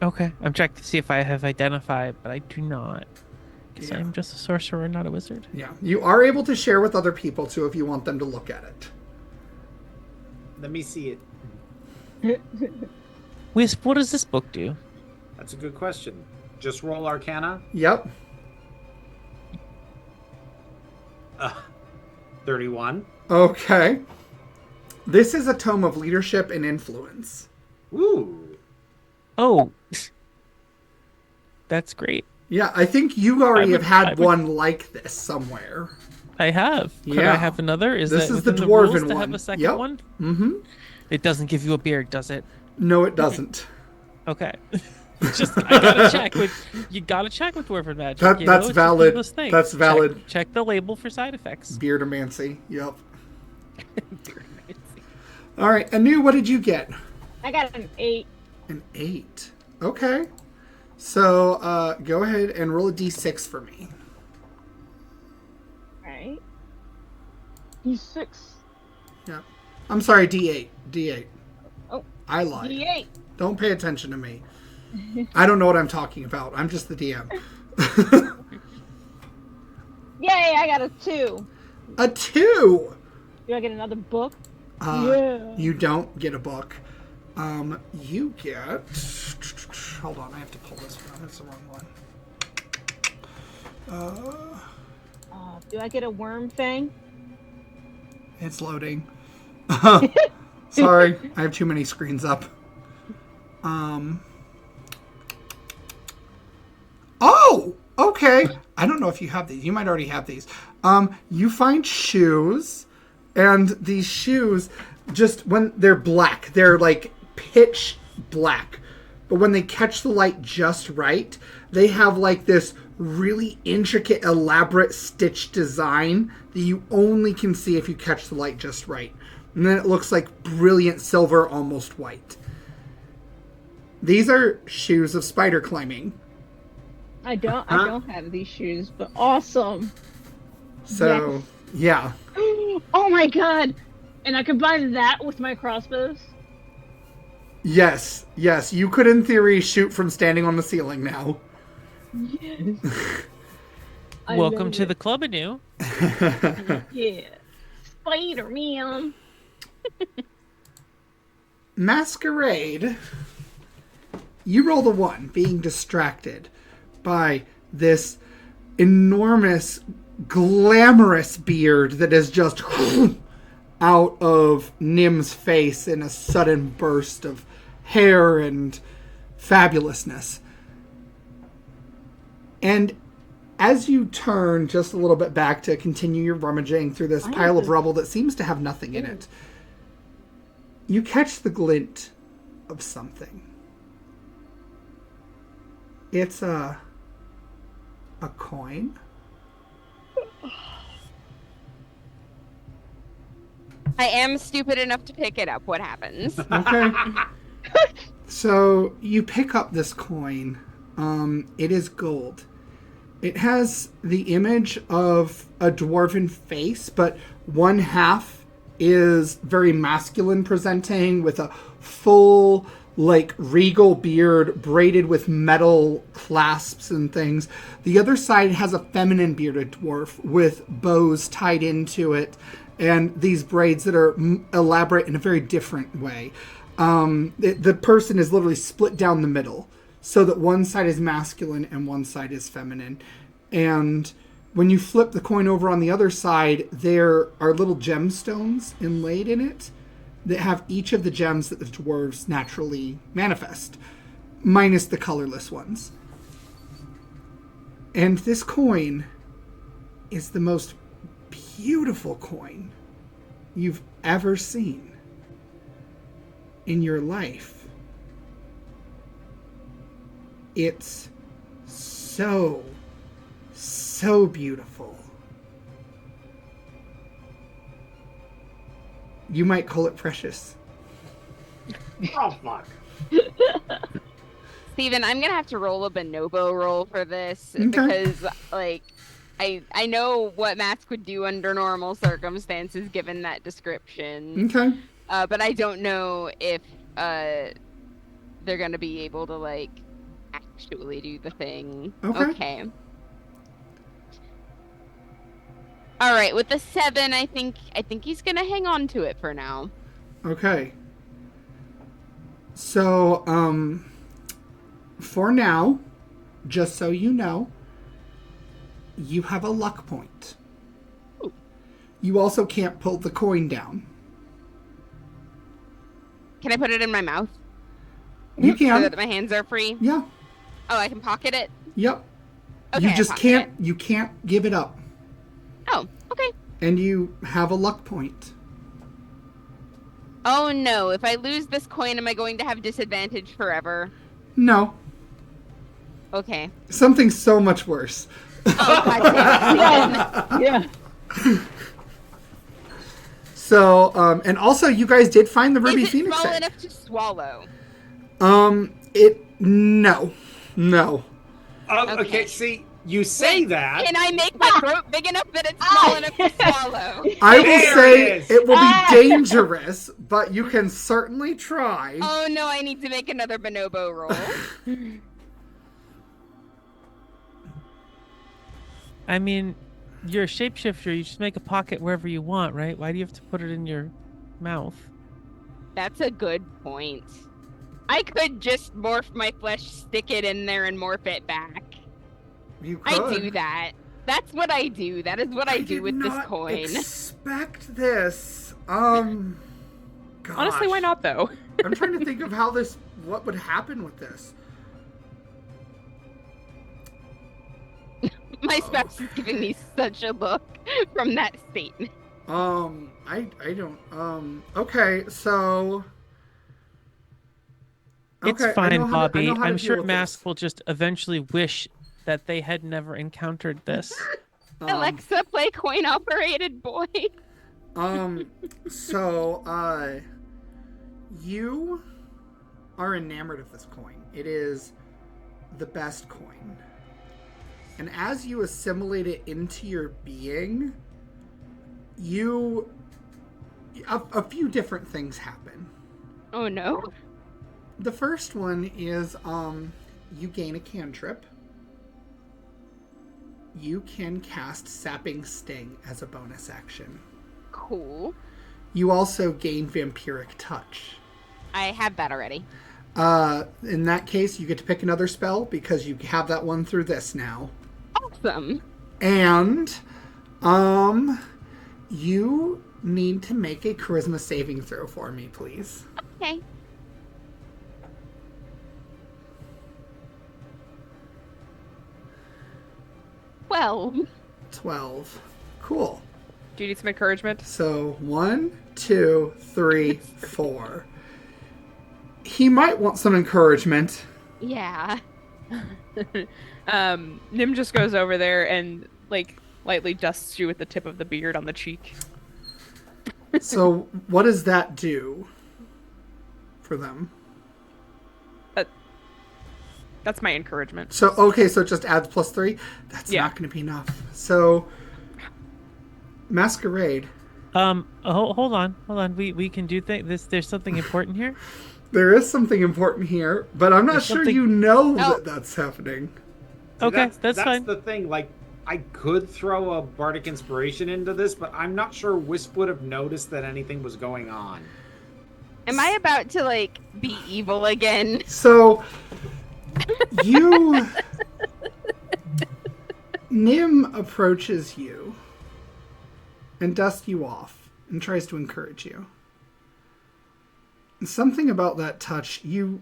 Okay, I'm checking to see if I have identified, but I do not. Because Yeah. I'm just a sorcerer, not a wizard. Yeah. You are able to share with other people, too, if you want them to look at it. Let me see it. Wisp, what does this book do? That's a good question. Just roll Arcana. Yep. 31. Okay. This is a tome of leadership and influence. Ooh. Oh, that's great. Yeah, I think you already would- have had I would- one like this somewhere. I have. Could Yeah. I have another? Is This that is the within rules dwarven to one. have a second Yep. one? Mm-hmm. It doesn't give you a beard, does it? No, it doesn't. Okay. Just I gotta check with dwarven magic. That- you that's know? It's just one of valid. those things. That's valid. Check the label for side effects. Beardomancy. Yep. All right, Anu, what did you get? I got an 8. An 8. Okay. So, go ahead and roll a d6 for me. Right. D6. Yep. I'm sorry, d8. D8. Oh. I lied. D8. Don't pay attention to me. I don't know what I'm talking about. I'm just the DM. Yay, I got a 2. A 2! Do I get another book? Yeah. You don't get a book. You get... Hold on, I have to pull this one. That's the wrong one. Do I get a worm thing? It's loading. Sorry, I have too many screens up. Oh! Okay. I don't know if you have these. You might already have these. You find shoes, and these shoes, just when they're black, they're like pitch black. But when they catch the light just right, they have like this really intricate, elaborate stitch design that you only can see if you catch the light just right. And then it looks like brilliant silver, almost white. These are shoes of spider climbing. I don't have these shoes, but awesome. So, yeah. Oh my god! And I combine that with my crossbows. Yes, you could in theory shoot from standing on the ceiling now. Yes. I Welcome love to it. the club, Anu. Yeah. Spider-Man. Masquerade. You roll the 1, being distracted by this enormous, glamorous beard that is just out of Nim's face in a sudden burst of hair and fabulousness. And as you turn just a little bit back to continue your rummaging through this pile of rubble that seems to have nothing in it, you catch the glint of something. It's a coin. I am stupid enough to pick it up. What happens? Okay. So you pick up this coin. It is gold. It has the image of a dwarven face, but one half is very masculine presenting with a full, like, regal beard braided with metal clasps and things. The other side has a feminine bearded dwarf with bows tied into it and these braids that are elaborate in a very different way. The person is literally split down the middle so that one side is masculine and one side is feminine. And when you flip the coin over on the other side, there are little gemstones inlaid in it that have each of the gems that the dwarves naturally manifest, minus the colorless ones. And this coin is the most beautiful coin you've ever seen in your life. It's so beautiful. You might call it precious. Oh, fuck. Steven, I'm gonna have to roll a bonobo roll for this Okay. because, like, I know what Mask would do under normal circumstances given that description. Okay. But I don't know if they're gonna be able to, like, actually do the thing. Okay. All right, with the 7, I think he's gonna hang on to it for now. Okay. So, for now, just so you know, you have a luck point. Ooh. You also can't pull the coin down. Can I put it in my mouth You so can. that my hands are free? Yeah. Oh, I can pocket it? Yep. Okay, You just I pocket can't. it. You can't give it up, Oh, okay. and you have a luck point. Oh no, if I lose this coin, am I going to have disadvantage forever? No, Okay. something so much worse. Oh, God damn it, Yeah. So, and also, you guys did find the Ruby Is it Phoenix small egg. enough to swallow? No. Okay. Okay. See, you say that. Can I make my throat big enough that it's small enough to swallow? I will There say it is. it will be dangerous, but you can certainly try. Oh no, I need to make another bonobo roll. I mean, you're a shapeshifter. You just make a pocket wherever you want, right? Why do you have to put it in your mouth? That's a good point. I could just morph my flesh, stick it in there, and morph it back. You could. I do that. That's what I do. That is what I do did with this not coin. Expect this. Honestly, why Gosh. not though? I'm trying to think of what would happen with this. My spouse is giving me such a look from that statement. I don't. Okay, so. It's Okay, I fine, know how to- I Bobby. know how to I'm deal sure with Mask this. will just eventually wish that they had never encountered this. Alexa, play coin operated boy. So, you are enamored of this coin. It is the best coin. And as you assimilate it into your being, a few different things happen. Oh no. The first one is, you gain a cantrip. You can cast Sapping Sting as a bonus action. Cool. You also gain Vampiric Touch. I have that already. In that case, you get to pick another spell because you have that one through this now. Awesome. And, you need to make a Charisma saving throw for me, please. Okay. Well, 12. Cool. Do you need some encouragement? So 1, 2, 3, 4. He might want some encouragement. yeah. Nim just goes over there and like lightly dusts you with the tip of the beard on the cheek. So what does that do for them? That's my encouragement. So, okay, so it just adds +3? That's Yeah. not going to be enough. So, Masquerade. Hold on. We can do this. There's something important here. There is something important here, but I'm not There's sure something- you know Oh. that that's happening. See, Okay, that's fine. the thing. Like, I could throw a bardic inspiration into this, but I'm not sure Wisp would have noticed that anything was going on. Am I about to, like, be evil again? So, you... Nim approaches you and dusts you off and tries to encourage you. And something about that touch, Did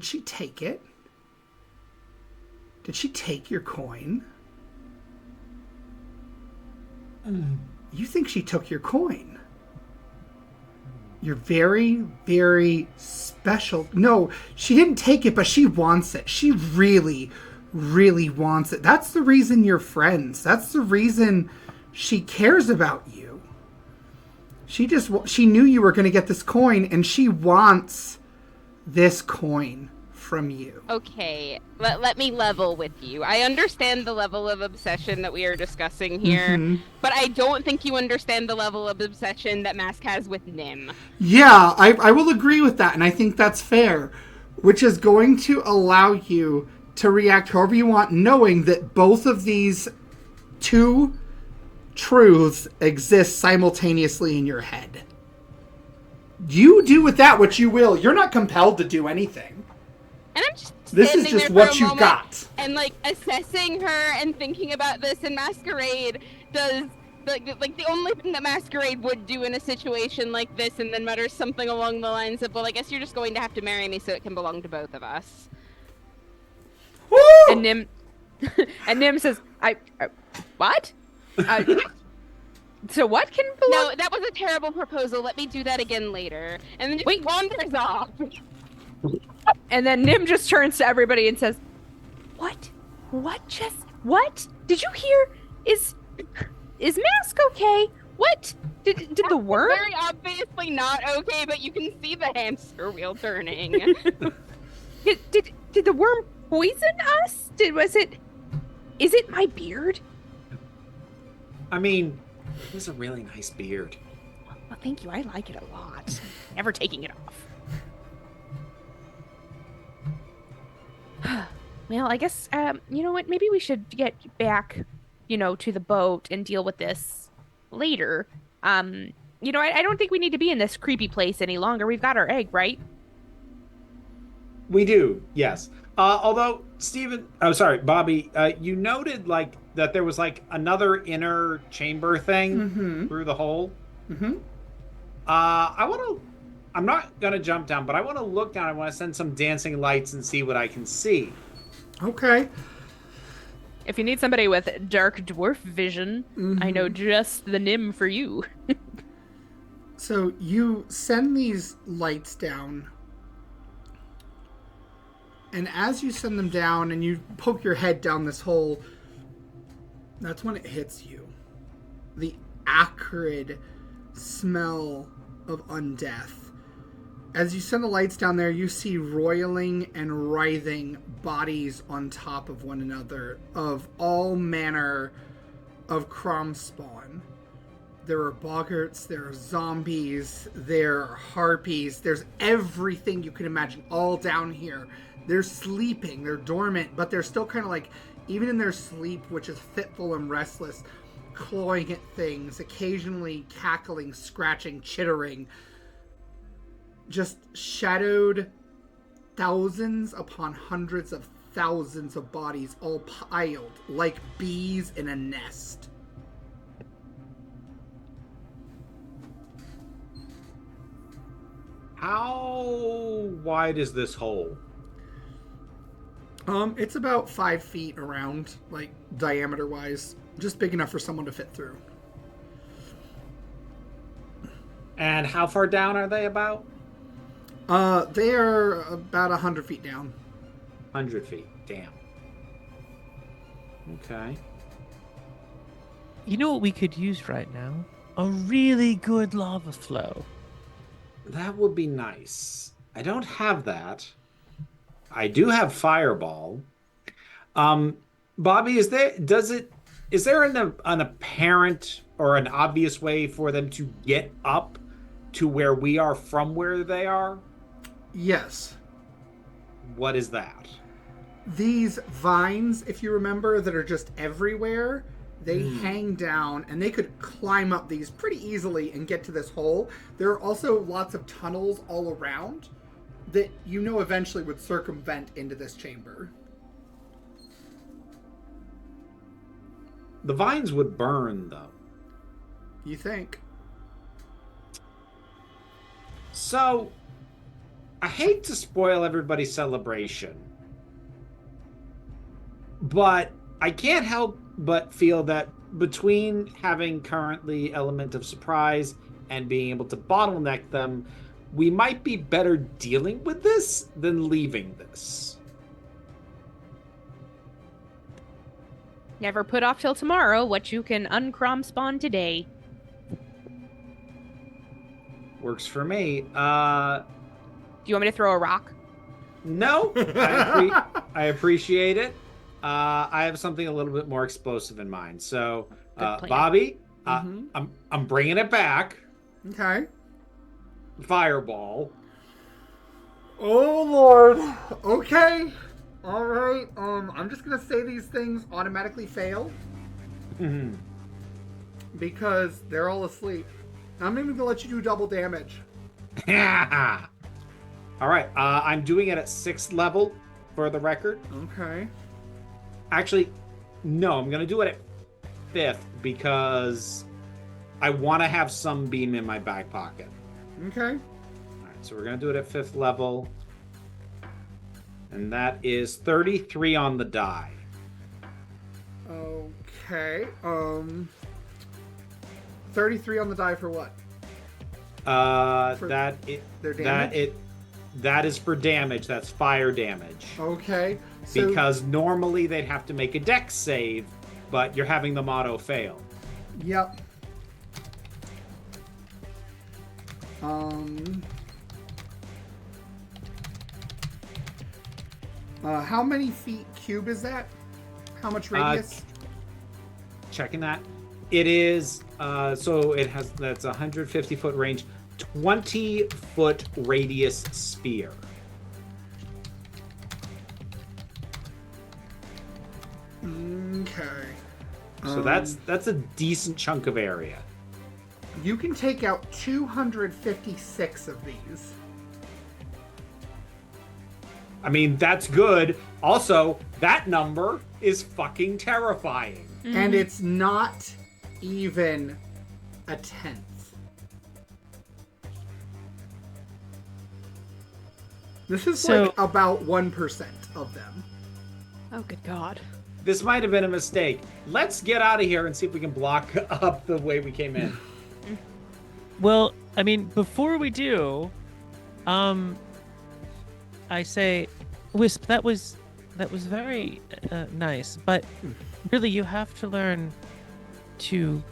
she take it? Did she take your coin? You think she took your coin? You're very, very special. No, she didn't take it, but she wants it. She really, really wants it. That's the reason you're friends. That's the reason she cares about you. She knew you were going to get this coin, and she wants this coin from you. Okay, let me level with you. I understand the level of obsession that we are discussing here, but I don't think you understand the level of obsession that Mask has with Nim. Yeah, I will agree with that, and I think that's fair, which is going to allow you to react however you want, knowing that both of these two truths exist simultaneously in your head. You do with that what you will. You're not compelled to do anything. And I'm just This is just what you got. And like assessing her and thinking about this, and Masquerade does like the only thing that Masquerade would do in a situation like this, and then mutters something along the lines of, "Well, I guess you're just going to have to marry me so it can belong to both of us." Woo! And Nim says, "I what? So what can belong?" No, that was a terrible proposal. Let me do that again later. And then just wanders off. And then Nim just turns to everybody and says, "What? What? Did you hear? Is Mask okay? What? Did the worm?" Very obviously not okay, but you can see the hamster wheel turning. Did the worm poison us? Is it my beard? I mean, it was a really nice beard. Well, thank you. I like it a lot. Never taking it off. Well, I guess, you know what? Maybe we should get back, to the boat and deal with this later. I don't think we need to be in this creepy place any longer. We've got our egg, right? We do, yes. Although, Bobby, you noted, that there was, another inner chamber thing through the hole. Mm-hmm. I'm not going to jump down, but I want to look down. I want to send some dancing lights and see what I can see. Okay. If you need somebody with dark dwarf vision, I know just the Nim for you. So you send these lights down, and as you send them down and you poke your head down this hole, that's when it hits you. The acrid smell of undeath. As you send the lights down there, you see roiling and writhing bodies on top of one another of all manner of crom spawn. There are boggarts, there are zombies, there are harpies, there's everything you can imagine all down here. They're sleeping, they're dormant, but they're still kind of even in their sleep, which is fitful and restless, clawing at things, occasionally cackling, scratching, chittering. Just shadowed thousands upon hundreds of thousands of bodies all piled like bees in a nest. How wide is this hole? It's about 5 feet around, diameter wise. Just big enough for someone to fit through. And how far down are they about? They are about 100 feet down. 100 feet. Damn. Okay. You know what we could use right now? A really good lava flow. That would be nice. I don't have that. I do have Fireball. Bobby, is there an apparent or an obvious way for them to get up to where we are from where they are? Yes. What is that? These vines, if you remember, that are just everywhere, they hang down, and they could climb up these pretty easily and get to this hole. There are also lots of tunnels all around that eventually would circumvent into this chamber. The vines would burn, though. You think? So, I hate to spoil everybody's celebration, but I can't help but feel that between having currently element of surprise and being able to bottleneck them, we might be better dealing with this than leaving this. Never put off till tomorrow what you can uncrom spawn today. Works for me. Do you want me to throw a rock? No, I appreciate it. I have something a little bit more explosive in mind. So, Good plan. Bobby, I'm bringing it back. Okay. Fireball. Oh Lord. Okay. All right. I'm just gonna say these things automatically fail because they're all asleep. I'm even gonna let you do double damage. All right. I'm doing it at 6th level for the record. Okay. Actually, no, I'm gonna do it at 5th because I want to have some beam in my back pocket. Okay. All right, so we're gonna do it at 5th level, and that is 33 on the die. Okay. 33 on the die for what? For That is for damage. That's fire damage. Okay. So, Because normally they'd have to make a dex save, but you're having them auto fail. Yep. How many feet cube is that? How much radius? Checking that. It is, so it has, that's 150 foot range, 20 foot radius sphere. Okay. So that's a decent chunk of area. You can take out 256 of these. I mean, that's good. Also, that number is fucking terrifying. And it's not even a tenth. This is So- like about 1% of them. Oh, good God. This might have been a mistake. Let's get out of here and see if we can block up the way we came in. Well, I mean, before we do, I say, Wisp, that was very nice, but really you have to learn to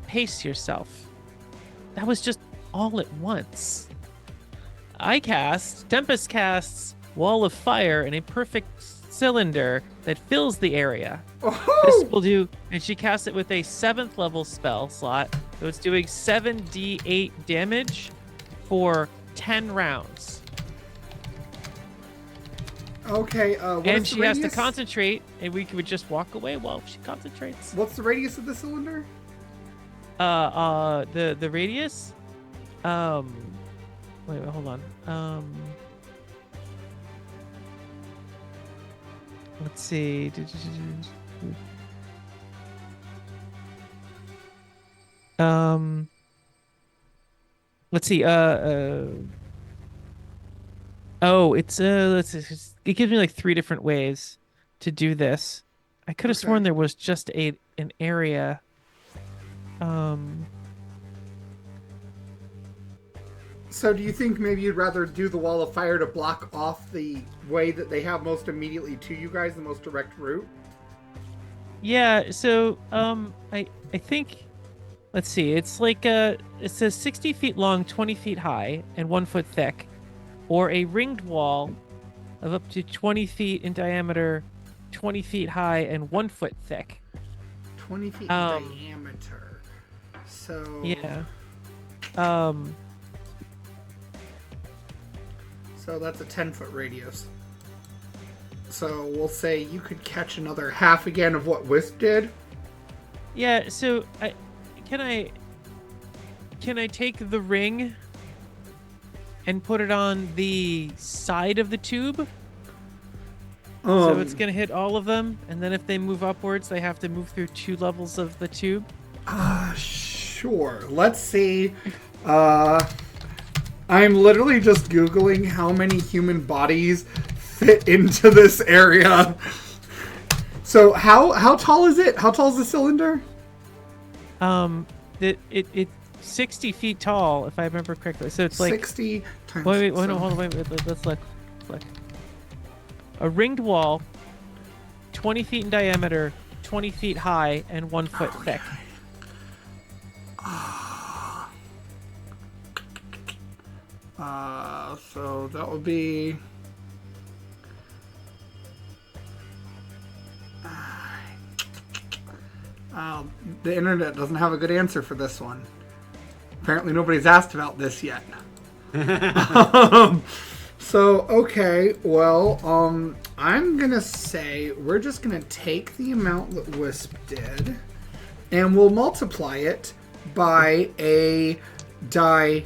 pace yourself. That was just all at once. Tempest casts Wall of Fire in a perfect cylinder that fills the area. This will do, and she casts it with a 7th level spell slot, so it's doing 7d8 damage for 10 rounds. Okay, what And is the she has to radius? concentrate, and we could just walk away while she concentrates. What's the radius of the cylinder? The radius? Wait, hold on. Let's see. Let's see. Oh, it's it gives me like 3 different ways to do this. I could have Okay. sworn there was just an area. So do you think maybe you'd rather do the Wall of Fire to block off the way that they have most immediately to you guys, the most direct route? Yeah, so I think, let's see, it's like it says 60 feet long, 20 feet high, and 1 foot thick, or a ringed wall of up to 20 feet in diameter, 20 feet high, and 1 foot thick. 20 feet in diameter. So Yeah. So that's a 10-foot radius. So we'll say you could catch another half again of what Wisp did. Yeah, so can I take the ring and put it on the side of the tube? So it's gonna hit all of them, and then if they move upwards, they have to move through 2 levels of the tube. Sure. Let's see. I'm literally just Googling how many human bodies fit into this area. So how tall is it? How tall is the cylinder? It's 60 feet tall, if I remember correctly. So it's like 60 times. wait, no, hold on, wait, let's look. A ringed wall, 20 feet in diameter, 20 feet high, and 1 foot thick. So that would be... the internet doesn't have a good answer for this one. Apparently nobody's asked about this yet. So, okay, well, I'm gonna say we're just gonna take the amount that Wisp did, and we'll multiply it by a die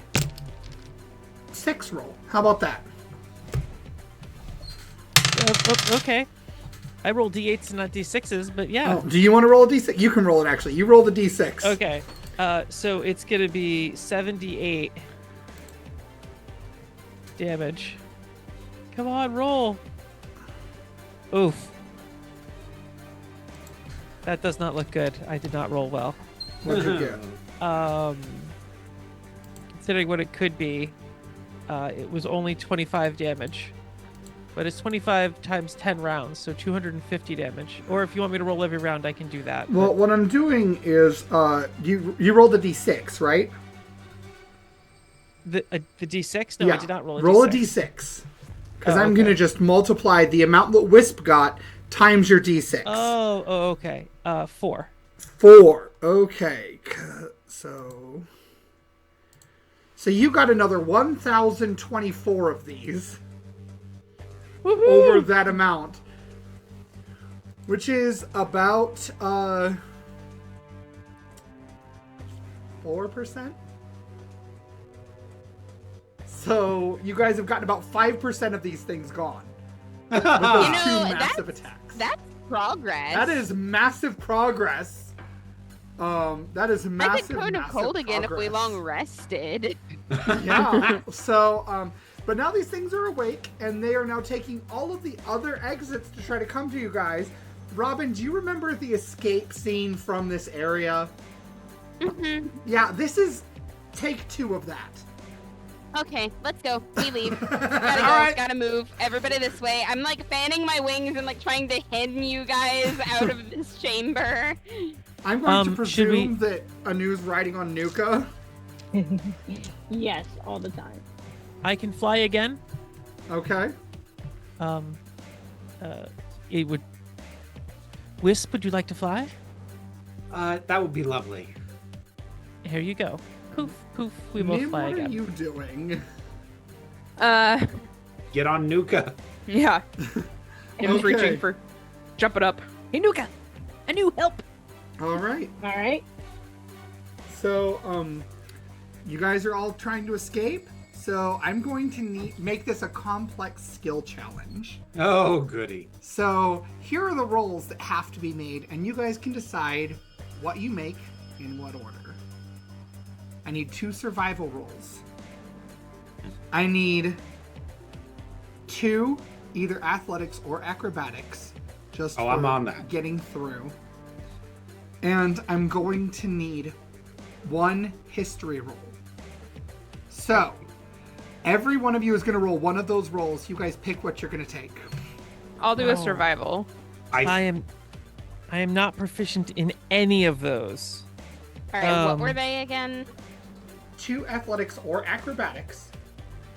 6 roll. How about that? Okay. I roll d8s and not d6s, but yeah. Oh, do you want to roll a d6? You can roll it, actually. You roll the d6. Okay. So it's going to be 78 damage. Come on, roll. Oof. That does not look good. I did not roll well. What'd you get? Considering what it could be, it was only 25 damage. But it's 25 times 10 rounds, so 250 damage. Or if you want me to roll every round, I can do that. Well, what I'm doing is, you rolled the d6, right? The d6? No, yeah. I did not roll a d6. Roll a d6. Because I'm okay. going to just multiply the amount that Wisp got times your d6. Oh, okay. 4. 4. Okay. So you got another 1,024 of these. Woohoo! Over that amount, which is about 4%. So you guys have gotten about 5% of these things gone with those two massive attacks. That's progress. That is massive progress. That is massive. I could turn a cold again if we long rested. Yeah. So, but now these things are awake, and they are now taking all of the other exits to try to come to you guys. Robin, do you remember the escape scene from this area? Mm-hmm. Yeah, this is take 2 of that. Okay, let's go. We leave. Gotta go. Alright. Gotta move. Everybody this way. I'm like fanning my wings and like trying to hem you guys out of this chamber. I'm going to presume that Anu's riding on Nuka. Yes, all the time. I can fly again. Okay. It would. Wisp, would you like to fly? That would be lovely. Here you go. Poof, poof. We both Nim, fly what again. are you doing? Get on Nuka. Yeah. Nim's Okay. reaching for jumping up. Hey, Nuka! Anu, help! All right. All right. So, you guys are all trying to escape. So I'm going to make this a complex skill challenge. Oh, goody. So here are the rolls that have to be made, and you guys can decide what you make in what order. I need 2 survival rolls. I need 2 either athletics or acrobatics, just for I'm on that. getting through. And I'm going to need 1 history roll. So every one of you is going to roll one of those rolls. You guys pick what you're going to take. I'll do Oh. a survival. I am not proficient in any of those. All right, what Um, were they again? 2 athletics or acrobatics,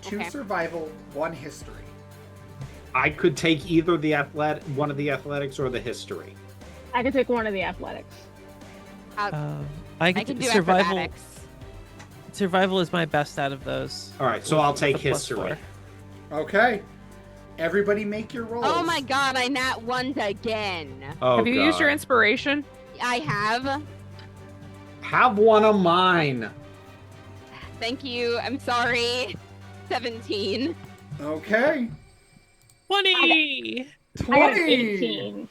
2 Okay. survival, 1 history. I could take either one of the athletics or the history. I can take one of the athletics. I I can do survival. acrobatics. Survival is my best out of those. All right, so I'll take The plus history. 4. Okay. Everybody make your rolls. Oh my god, I nat 1'd again. Oh, Have you used your God. inspiration? I have. Have one of mine. Thank you. I'm sorry. 17. Okay. 20. I got 20. 18.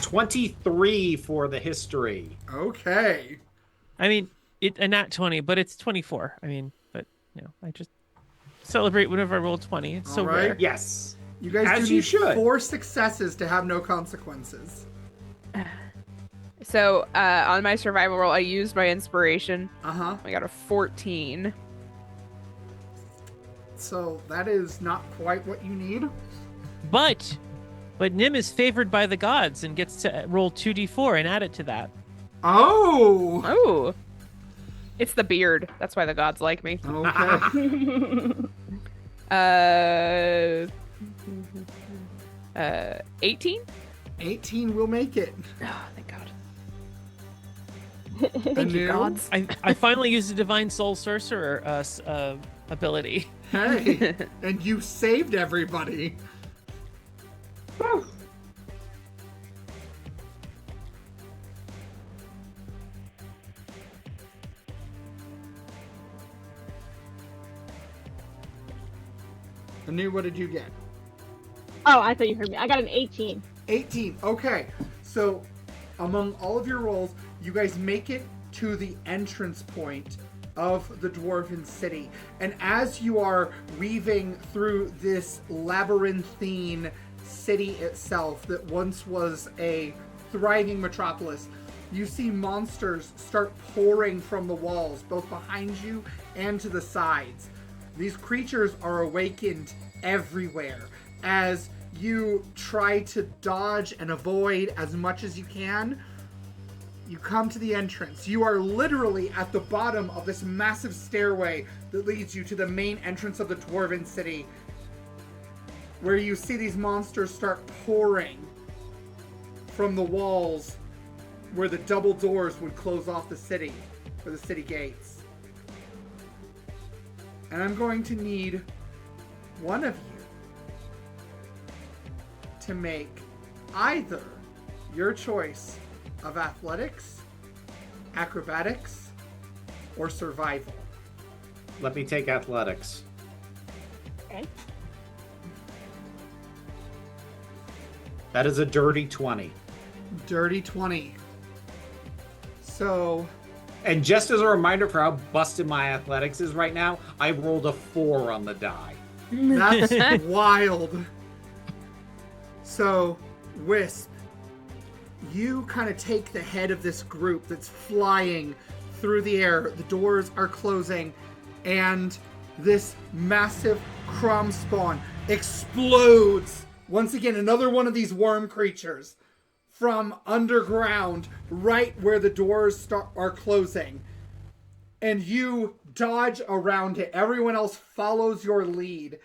23 for the history. Okay. I mean, a nat 20, but it's 24. I mean, but I just celebrate whenever I roll 20. It's so All right. rare. Yes. You guys As do you need should. 4 successes to have no consequences. So, on my survival roll, I used my inspiration. Uh-huh. I got a 14. So that is not quite what you need. But Nim is favored by the gods and gets to roll 2d4 and add it to that. Oh! Oh! It's the beard. That's why the gods like me. Okay. Uh, 18? 18 will make it. Oh, thank God. Thank you, gods. I finally used a divine soul sorcerer ability. Hey, and you saved everybody. Anu, what did you get? Oh, I thought you heard me. I got an 18. 18. Okay. So, among all of your rolls, you guys make it to the entrance point of the Dwarven City. And as you are weaving through this labyrinthine city itself that once was a thriving metropolis, you see monsters start pouring from the walls, both behind you and to the sides. These creatures are awakened everywhere as you try to dodge and avoid as much as you can. You come to the entrance. You are literally at the bottom of this massive stairway that leads you to the main entrance of the Dwarven City, where you see these monsters start pouring from the walls where the double doors would close off the city, or the city gates. And I'm going to need one of you to make either your choice of athletics, acrobatics, or survival. Let me take athletics. Okay. That is a dirty 20. Dirty 20. So, And just as a reminder for how busted my athletics is right now, I rolled a 4 on the die. that's wild. So, Wisp, you kind of take the head of this group that's flying through the air. The doors are closing, and this massive crumb spawn explodes. Once again, another one of these worm creatures from underground, right where the doors are closing. And you dodge around it. Everyone else follows your lead,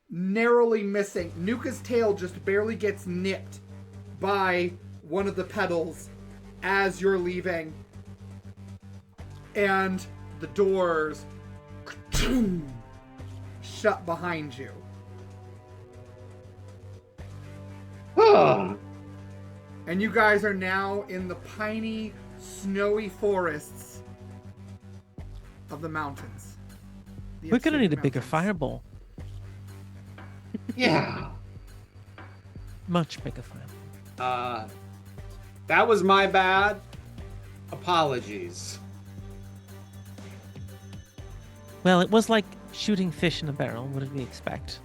narrowly missing. Nuka's tail just barely gets nipped by one of the pedals as you're leaving. And the doors shut behind you. And you guys are now in the piney, snowy forests of the mountains. The We're gonna Obsidian need a bigger Mountains. fireball. Yeah. Much bigger fireball. That was my bad. Apologies. Well, it was like shooting fish in a barrel. What did we expect?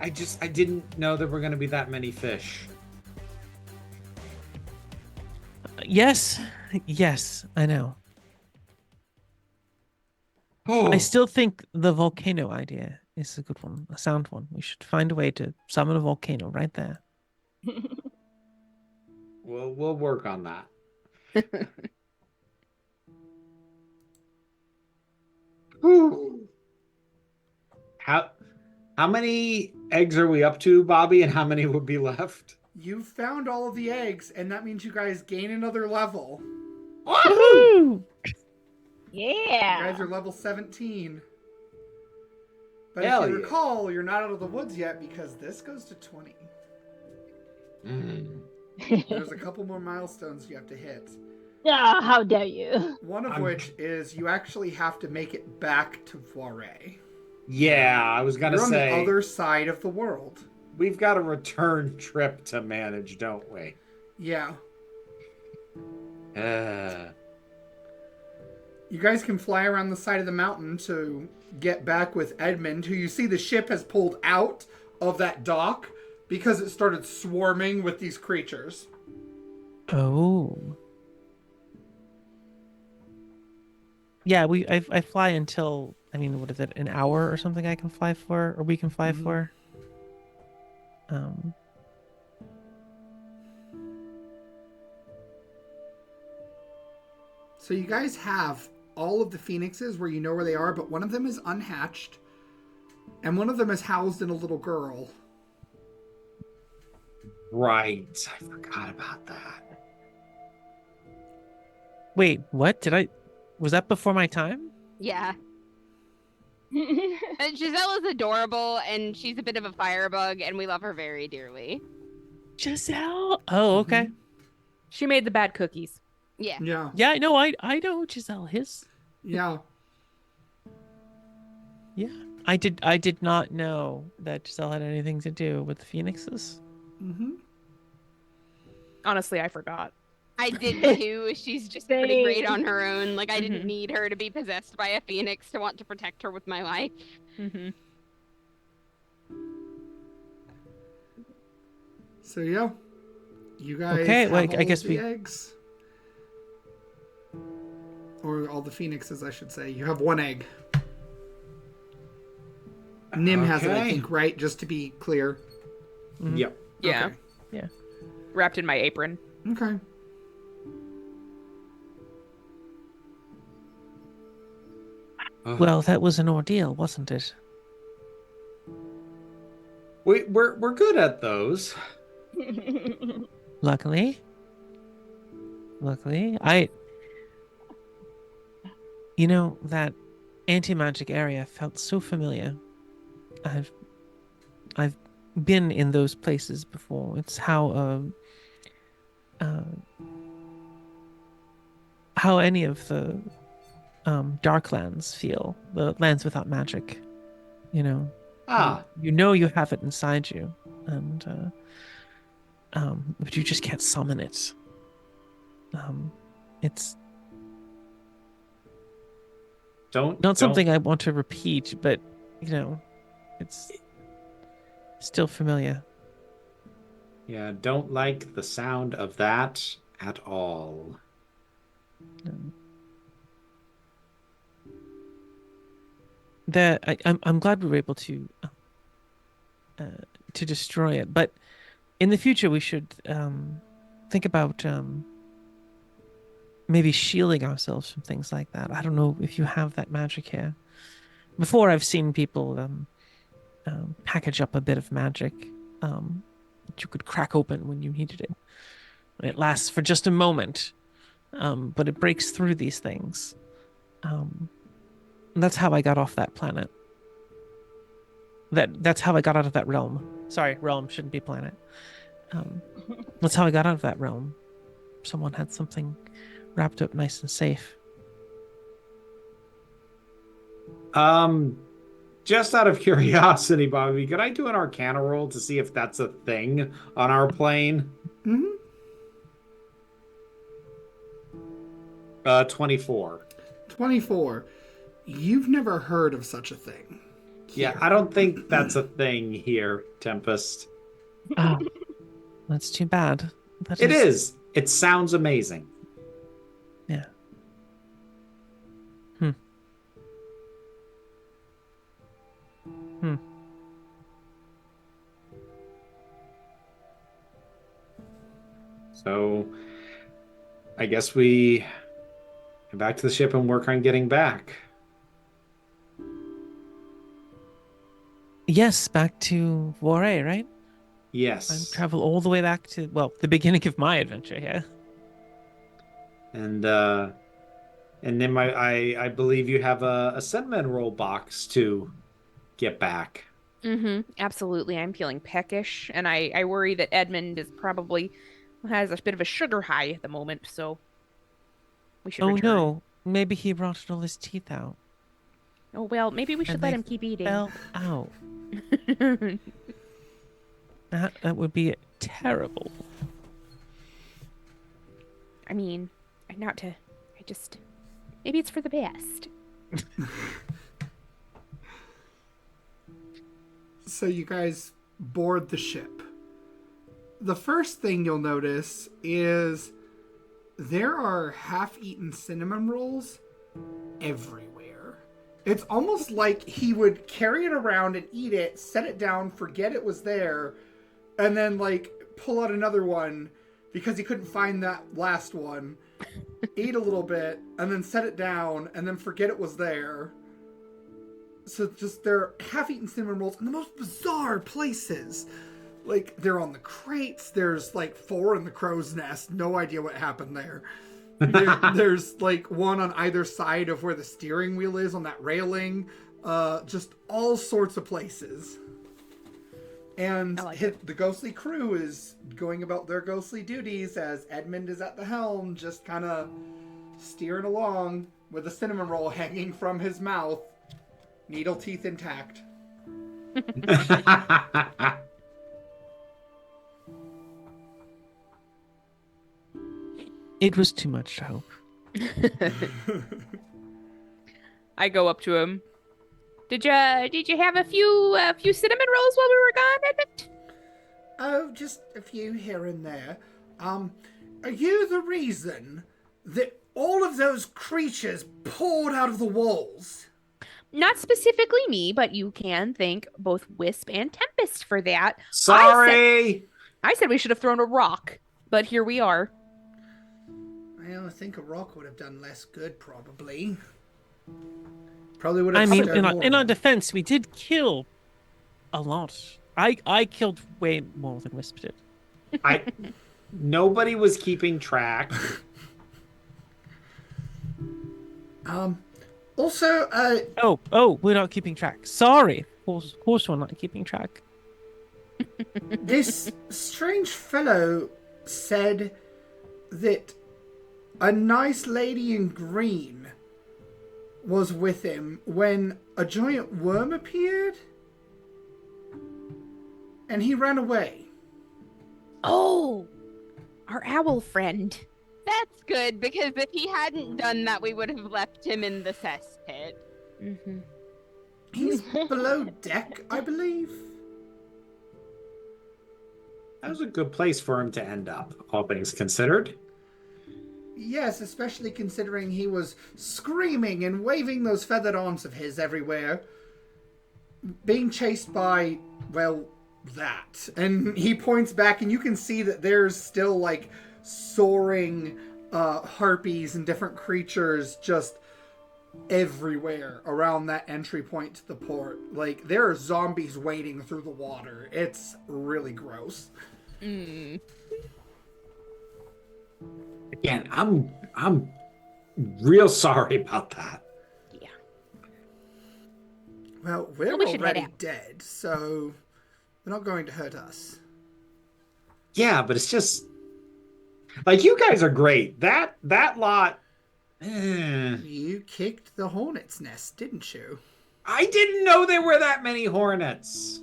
I didn't know there were going to be that many fish. Yes, yes, I know. Oh, I still think the volcano idea is a good one, a sound one. We should find a way to summon a volcano right there. we'll work on that. Whew. How many eggs are we up to, Bobby, and how many would be left? You found all of the eggs, and that means you guys gain another level. Woohoo! You Yeah. guys are level 17. But Hell if you yeah. recall, you're not out of the woods yet because this goes to 20. There's a couple more milestones you have to hit. Ah, how dare you? One of which is you actually have to make it back to Voiré. Yeah, I was going to You're on say, the other side of the world. we've got a return trip to manage, don't we? Yeah. You You guys can fly around the side of the mountain to get back with Edmund, who you see the ship has pulled out of that dock because it started swarming with these creatures. Oh. Yeah, I fly until, I mean, what is it, an hour or something I can fly for, or we can fly Mhm. for? So you guys have all of the phoenixes where you know where they are, but one of them is unhatched, and one of them is housed in a little girl. Right. I forgot about that. Wait, what? Was that before my time? Yeah. Giselle is adorable, and she's a bit of a firebug, and we love her very dearly. Giselle? Oh, okay. She made the bad cookies. Yeah. Yeah. Yeah, no, I know who Giselle is. Yeah. Yeah. I did not know that Giselle had anything to do with the phoenixes. Mm-hmm. Honestly, I forgot. I did too. She's just pretty Same. great on her own. Like, I Mhm. didn't need her to be possessed by a phoenix to want to protect her with my life. Mm-hmm. So yeah, you guys Okay, have like, all I guess of the we- eggs, or all the phoenixes, I should say. You have one egg. Nim has it, I Okay. think, right? Just to be clear. Mhm. Yep. Yeah. Okay. Wrapped in my apron. Okay. Well, that was an ordeal, wasn't it? We're good at those. Luckily, that anti-magic area felt so familiar. I've been in those places before. It's how any of the dark lands feel, the lands without magic. You know, you have it inside you, and but you just can't summon it. It's not something I want to repeat, but it's still familiar. Yeah, don't like the sound of that at all. I'm glad we were able to destroy it, but in the future we should think about maybe shielding ourselves from things like that. I don't know if you have that magic here. Before, I've seen people package up a bit of magic that you could crack open when you needed it. It lasts for just a moment, but it breaks through these things. And that's how I got off that planet. That's how I got out of that realm. Sorry, realm shouldn't be planet. That's how I got out of that realm. Someone had something wrapped up nice and safe. Just out of curiosity, Bobby, could I do an Arcana roll to see if that's a thing on our plane? Mm-hmm. 24. 24. You've never heard of such a thing. Yeah, I don't think that's a thing here, Tempest. Oh, that's too bad. It is. It sounds amazing. Yeah. So, I guess we get back to the ship and work on getting back. Yes, back to VERA, right? Yes. And travel all the way back to, well, the beginning of my adventure, yeah. And then I believe you have a cinnamon roll box to get back. Mm-hmm. Absolutely. I'm feeling peckish, and I worry that Edmund has a bit of a sugar high at the moment, so we should return. No, maybe he rotted all his teeth out. Oh, well, maybe we should And let they him keep eating. Fell out. That would be terrible. I mean, maybe it's for the best. So you guys board the ship. The first thing you'll notice is there are half-eaten cinnamon rolls everywhere. It's almost like he would carry it around and eat it, set it down, forget it was there, and then pull out another one because he couldn't find that last one, eat a little bit, and then set it down, and then forget it was there. So just they're half-eaten cinnamon rolls in the most bizarre places. Like, they're on the crates. There's, like, 4 in the crow's nest. No idea what happened there. There's, like, one on either side of where the steering wheel is on that railing. Just all sorts of places. And the ghostly crew is going about their ghostly duties as Edmund is at the helm, just kind of steering along with a cinnamon roll hanging from his mouth, needle teeth intact. It was too much to hope. I go up to him. Did you have a few cinnamon rolls while we were gone, Edmund? Oh, just a few here and there. Are you the reason that all of those creatures poured out of the walls? Not specifically me, but you can thank both Wisp and Tempest for that. Sorry! I said we should have thrown a rock, but here we are. Well, I think a rock would have done less good, probably. Probably would have. I mean, in our defense, we did kill a lot. I killed way more than Wisp did. Nobody was keeping track. Also, Oh, we're not keeping track. Sorry. Of course we're not keeping track. this strange fellow said that a nice lady in green was with him when a giant worm appeared, and he ran away. Oh, our owl friend. That's good, because if he hadn't done that, we would have left him in the cesspit. Mm-hmm. He's below deck, I believe. That was a good place for him to end up, all things considered. Yes, especially considering he was screaming and waving those feathered arms of his everywhere, being chased by, well, that. And he points back, and you can see that there's still, like, soaring harpies and different creatures just everywhere around that entry point to the port. Like, there are zombies wading through the water. It's really gross. Again, I'm real sorry about that. Yeah. Well, we're Well, we should head already out. dead, so they're not going to hurt us. Yeah, but it's just like, you guys are great. That lot. You kicked the hornet's nest, didn't you? I didn't know there were that many hornets.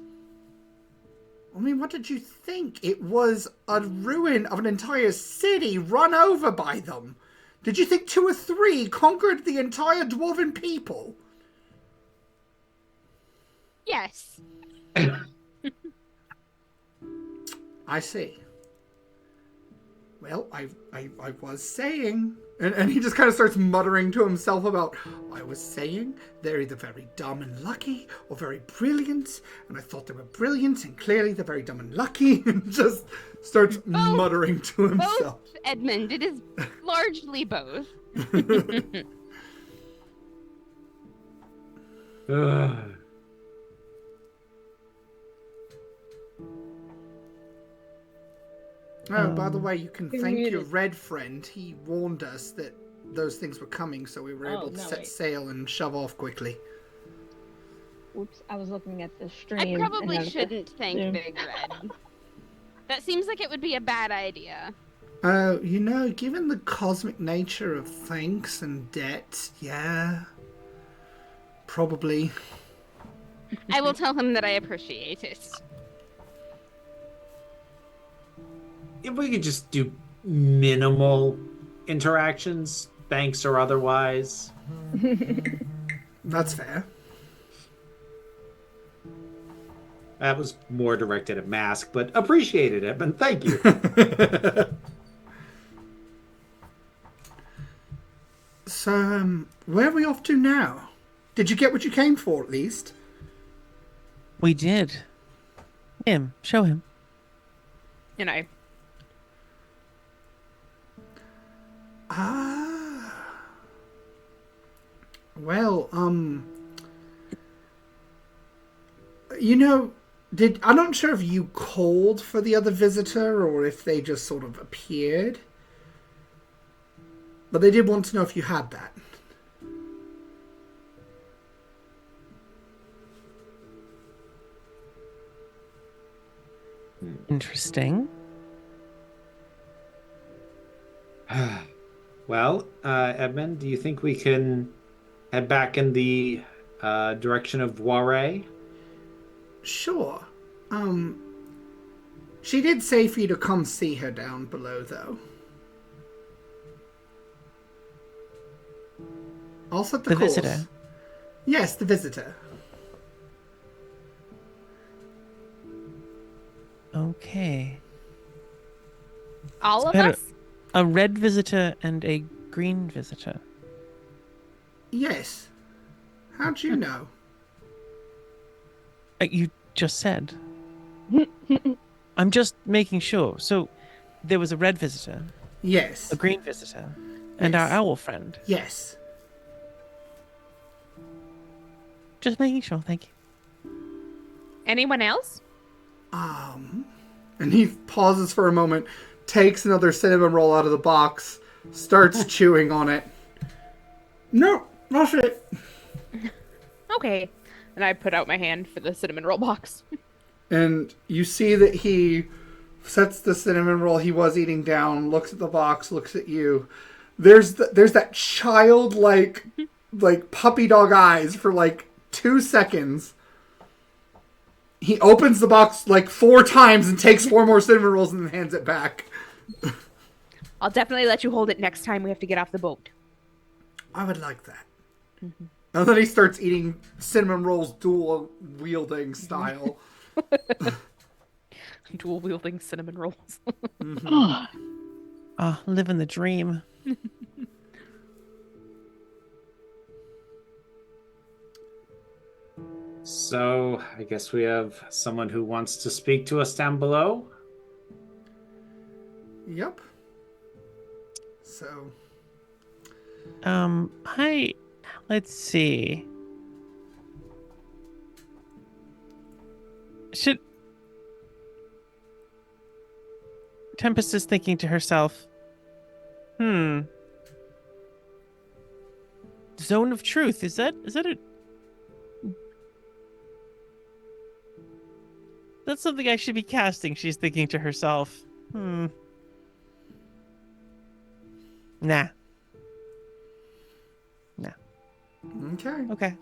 I mean, what did you think? It was a ruin of an entire city run over by them. Did you think 2 or 3 conquered the entire dwarven people? Yes. I see. Well, I was saying... And he just kind of starts muttering to himself about, I was saying they're either very dumb and lucky or very brilliant, and I thought they were brilliant, and clearly they're very dumb and lucky, and just starts muttering to himself. Both, Edmund. It is largely both. Oh, by the way, you can thank your red friend. He warned us that those things were coming, so we were able to set sail and shove off quickly. Oops, I was looking at the I stream. probably shouldn't thank Big Red. That seems like it would be a bad idea. You know, given the cosmic nature of thanks and debt, yeah, probably. I will tell him that I appreciate it. If we could just do minimal interactions, thanks or otherwise. That's fair. That was more directed at Mask, but appreciated it, and thank you. So, where are we off to now? Did you get what you came for, at least? We did. Show him. And I Well, you know, I'm not sure if you called for the other visitor or if they just sort of appeared. But they did want to know if you had that. Interesting. Well, Edmund, do you think we can head back in the direction of Voiré? Sure. She did say for you to come see her down below, though. I'll set the course. Visitor. Yes, the visitor. Okay. All of better- us? A red visitor and a green visitor. Yes. How'd you know? You just said. I'm just making sure. So, there was a red visitor, Yes. a green visitor, and Yes. our owl friend. Yes. Just making sure. Thank you. Anyone else? And he pauses for a moment, takes another cinnamon roll out of the box, starts chewing on it. No, that's it. Okay. And I put out my hand for the cinnamon roll box. And you see that he sets the cinnamon roll he was eating down, looks at the box, looks at you. There's that childlike, like puppy dog eyes for like 2 seconds. He opens the box like 4 times and takes 4 more cinnamon rolls and then hands it back. I'll definitely let you hold it next time we have to get off the boat. I would like that. And then he starts eating cinnamon rolls dual wielding style. Dual wielding cinnamon rolls. Living the dream. So, I guess we have someone who wants to speak to us down below. Yep. So, Let's see. Tempest is thinking to herself, Zone of Truth, is that a... That's something I should be casting, she's thinking to herself. Nah. okay. Okay.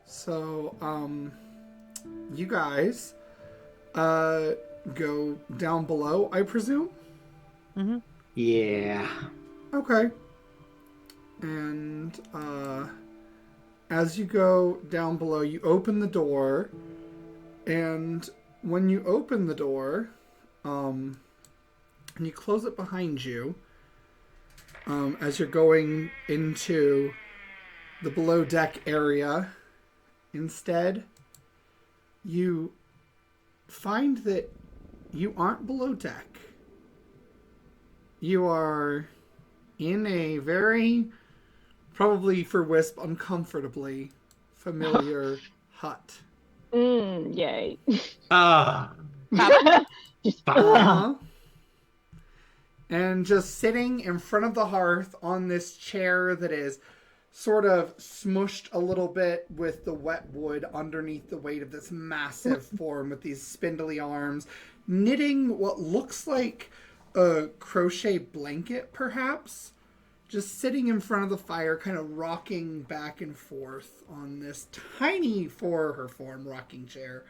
So, you guys, go down below, I presume? Mm-hmm. Yeah. Okay. And, as you go down below, you open the door, and when you open the door, and you close it behind you, as you're going into the below deck area, instead, you find that you aren't below deck. You are in a very, probably for Wisp, uncomfortably familiar hut. Yay. Ah. Just, Uh-huh. And just sitting in front of the hearth on this chair that is sort of smushed a little bit with the wet wood underneath the weight of this massive form with these spindly arms, knitting what looks like a crochet blanket, perhaps. Just sitting in front of the fire, kind of rocking back and forth on this tiny, for her form, rocking chair,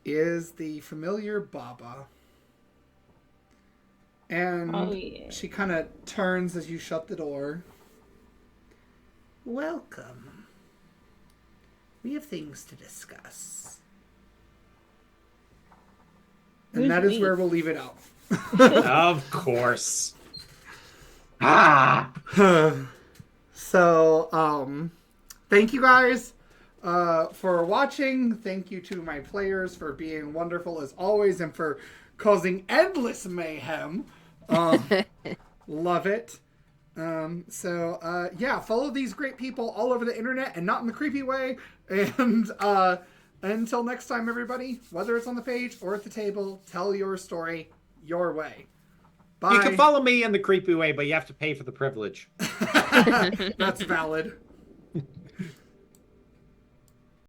is the familiar Baba. And she kind of turns as you shut the door. Welcome. We have things to discuss. And that is where we'll leave it out. Of course. So, thank you guys for watching. Thank you to my players for being wonderful as always and for causing endless mayhem. Love it. Yeah, follow these great people all over the internet and not in the creepy way. And until next time, everybody, whether it's on the page or at the table, tell your story your way. Bye. You can follow me in the creepy way, but you have to pay for the privilege. That's valid.